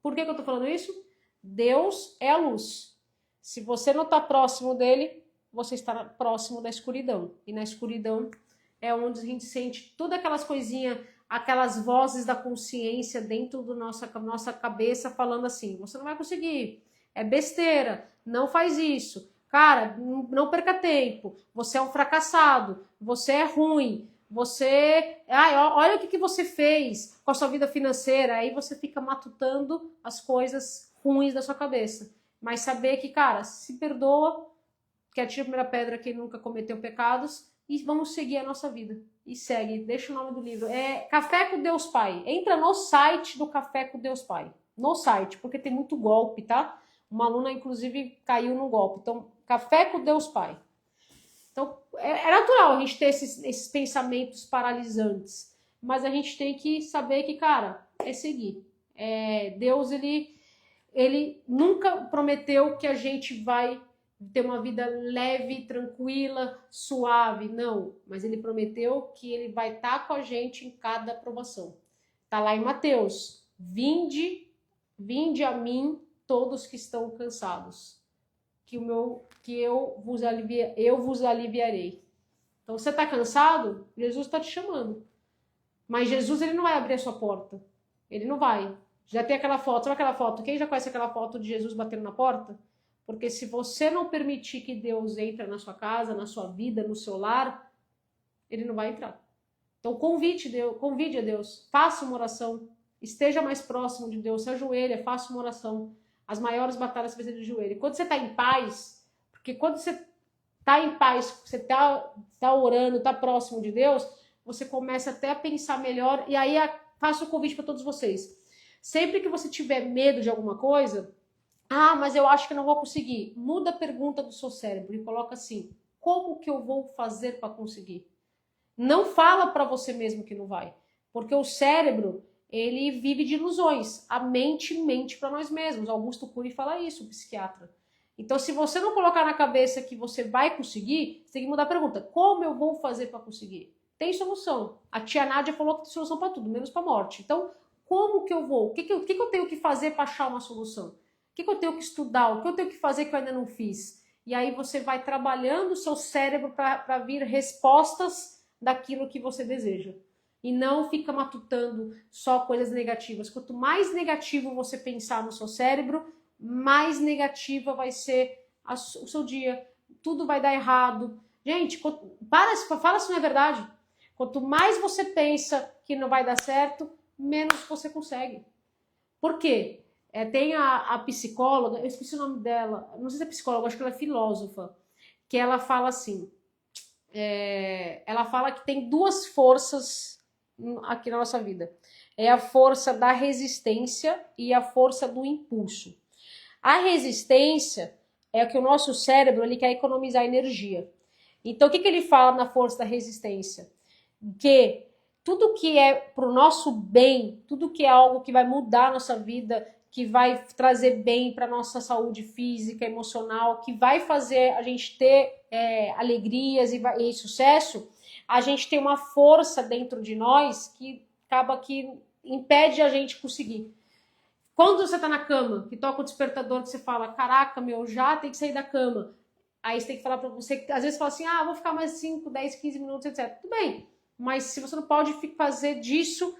Por que eu tô falando isso? Deus é a luz. Se você não está próximo dele, você está próximo da escuridão. E na escuridão é onde a gente sente todas aquelas coisinhas, aquelas vozes da consciência dentro da nossa cabeça falando assim, você não vai conseguir, é besteira, não faz isso. Cara, não perca tempo, você é um fracassado, você é ruim, olha o que você fez com a sua vida financeira, aí você fica matutando as coisas ruins da sua cabeça. Mas saber que, cara, se perdoa, que atira a primeira pedra quem nunca cometeu pecados, e vamos seguir a nossa vida. E segue, deixa o nome do livro. É Café com Deus Pai. Entra no site do Café com Deus Pai. No site, porque tem muito golpe, tá? Uma aluna, inclusive, caiu no golpe. Então, Café com Deus Pai. Então, é natural a gente ter esses pensamentos paralisantes. Mas a gente tem que saber que, cara, é seguir. Deus, ele nunca prometeu que a gente vai ter uma vida leve, tranquila, suave, não. Mas ele prometeu que ele vai estar com a gente em cada provação. Tá lá em Mateus. Vinde a mim todos que estão cansados, que eu vos aliviarei. Então você tá cansado? Jesus está te chamando. Mas Jesus, ele não vai abrir a sua porta. Ele não vai. Já tem aquela foto, sabe aquela foto? Quem já conhece aquela foto de Jesus batendo na porta? Porque se você não permitir que Deus entre na sua casa, na sua vida, no seu lar, ele não vai entrar. Então convide a Deus, faça uma oração, esteja mais próximo de Deus, se ajoelha, faça uma oração. As maiores batalhas você faz de joelho. Quando você está em paz, porque quando você está em paz, você tá orando, está próximo de Deus, você começa até a pensar melhor. E aí faço o convite para todos vocês. Sempre que você tiver medo de alguma coisa, mas eu acho que não vou conseguir. Muda a pergunta do seu cérebro e coloca assim: como que eu vou fazer para conseguir? Não fala para você mesmo que não vai. Porque o cérebro, ele vive de ilusões. A mente mente para nós mesmos. Augusto Cury fala isso, o psiquiatra. Então, se você não colocar na cabeça que você vai conseguir, você tem que mudar a pergunta: como eu vou fazer para conseguir? Tem solução. A tia Nádia falou que tem solução para tudo, menos para morte. Então, como que eu vou? O que eu tenho que fazer para achar uma solução? O que eu tenho que estudar? O que eu tenho que fazer que eu ainda não fiz? E aí você vai trabalhando o seu cérebro para vir respostas daquilo que você deseja. E não fica matutando só coisas negativas. Quanto mais negativo você pensar no seu cérebro, mais negativa vai ser o seu dia. Tudo vai dar errado. Gente, fala se não é verdade. Quanto mais você pensa que não vai dar certo, menos você consegue. Por quê? Tem a psicóloga, eu esqueci o nome dela, não sei se é psicóloga, acho que ela é filósofa, que ela fala assim, ela fala que tem duas forças aqui na nossa vida. É a força da resistência e a força do impulso. A resistência é que o nosso cérebro ele quer economizar energia. Então, o que ele fala na força da resistência? Que tudo que é para o nosso bem, tudo que é algo que vai mudar a nossa vida, que vai trazer bem para a nossa saúde física, emocional, que vai fazer a gente ter alegrias e sucesso, a gente tem uma força dentro de nós que acaba que impede a gente conseguir. Quando você tá na cama, que toca o despertador, que você fala, caraca, meu, já tem que sair da cama. Aí você tem que falar pra você, às vezes fala assim, vou ficar mais 5, 10, 15 minutos, etc. Tudo bem, mas se você não pode fazer disso,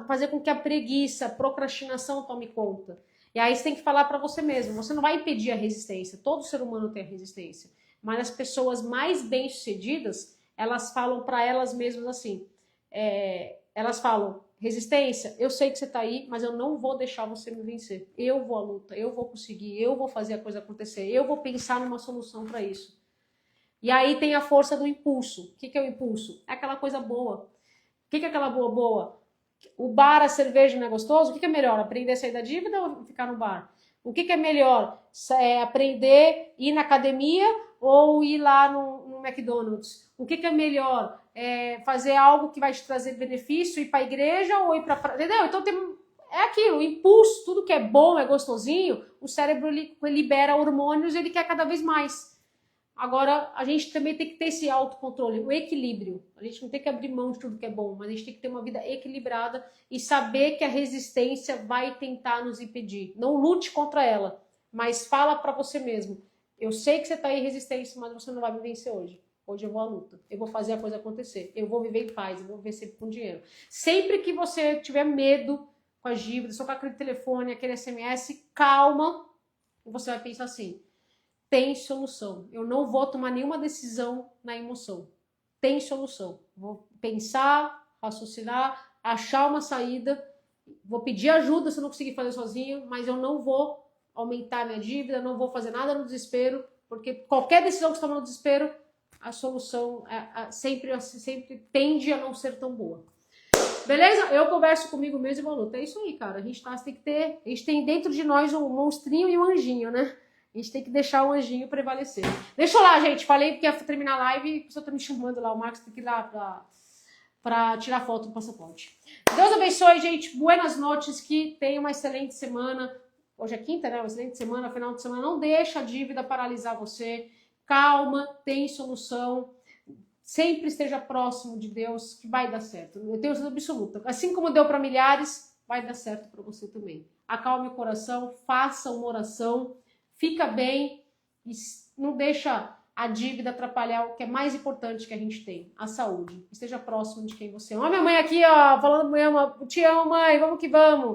fazer com que a preguiça, a procrastinação tome conta. E aí você tem que falar pra você mesmo, você não vai impedir a resistência, todo ser humano tem a resistência. Mas as pessoas mais bem-sucedidas, elas falam pra elas mesmas assim, elas falam, resistência, eu sei que você tá aí, mas eu não vou deixar você me vencer. Eu vou à luta, eu vou conseguir, eu vou fazer a coisa acontecer, eu vou pensar numa solução para isso. E aí tem a força do impulso. O que é o impulso? É aquela coisa boa. O que é aquela boa? O bar, a cerveja não é gostoso? O que é melhor? Aprender a sair da dívida ou ficar no bar? O que é melhor? Aprender, ir na academia ou ir lá no McDonald's? O que é melhor? Fazer algo que vai te trazer benefício, ir para a igreja ou ir para... Entendeu? Então é aquilo, o impulso, tudo que é bom, é gostosinho, o cérebro libera hormônios e ele quer cada vez mais. Agora, a gente também tem que ter esse autocontrole, o equilíbrio. A gente não tem que abrir mão de tudo que é bom, mas a gente tem que ter uma vida equilibrada e saber que a resistência vai tentar nos impedir. Não lute contra ela, mas fala para você mesmo. Eu sei que você está em resistência, mas você não vai me vencer hoje. Hoje eu vou à luta, eu vou fazer a coisa acontecer, eu vou viver em paz, eu vou viver sempre com dinheiro. Sempre que você tiver medo com as dívidas, só com aquele telefone, aquele SMS, calma, e você vai pensar assim, tem solução. Eu não vou tomar nenhuma decisão na emoção. Tem solução. Vou pensar, raciocinar, achar uma saída, vou pedir ajuda se eu não conseguir fazer sozinho, mas eu não vou aumentar minha dívida, não vou fazer nada no desespero, porque qualquer decisão que você toma no desespero a solução sempre tende a não ser tão boa. Beleza? Eu converso comigo mesmo e falo, é isso aí, cara. A gente tem dentro de nós um monstrinho e um anjinho, né? A gente tem que deixar o anjinho prevalecer. Deixa eu lá, gente. Falei que ia terminar a live e a pessoa tá me chamando lá. O Marcos tem que ir lá pra tirar foto do passaporte. Deus abençoe, gente. Buenas noites. Que tenha uma excelente semana. Hoje é quinta, né? Uma excelente semana, final de semana. Não deixa a dívida paralisar você. Calma, tem solução. Sempre esteja próximo de Deus, que vai dar certo. Eu tenho certeza absoluta. Assim como deu para milhares, vai dar certo para você também. Acalme o coração, faça uma oração, fica bem e não deixa a dívida atrapalhar o que é mais importante que a gente tem, a saúde. Esteja próximo de quem você ama. Olha minha mãe aqui, ó, falando, mãe, te amo, mãe, vamos que vamos.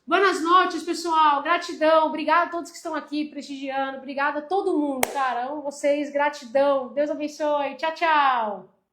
Boas noites, pessoal. Gratidão. Obrigada a todos que estão aqui prestigiando. Obrigada a todo mundo, cara. Amo vocês. Gratidão. Deus abençoe. Tchau, tchau.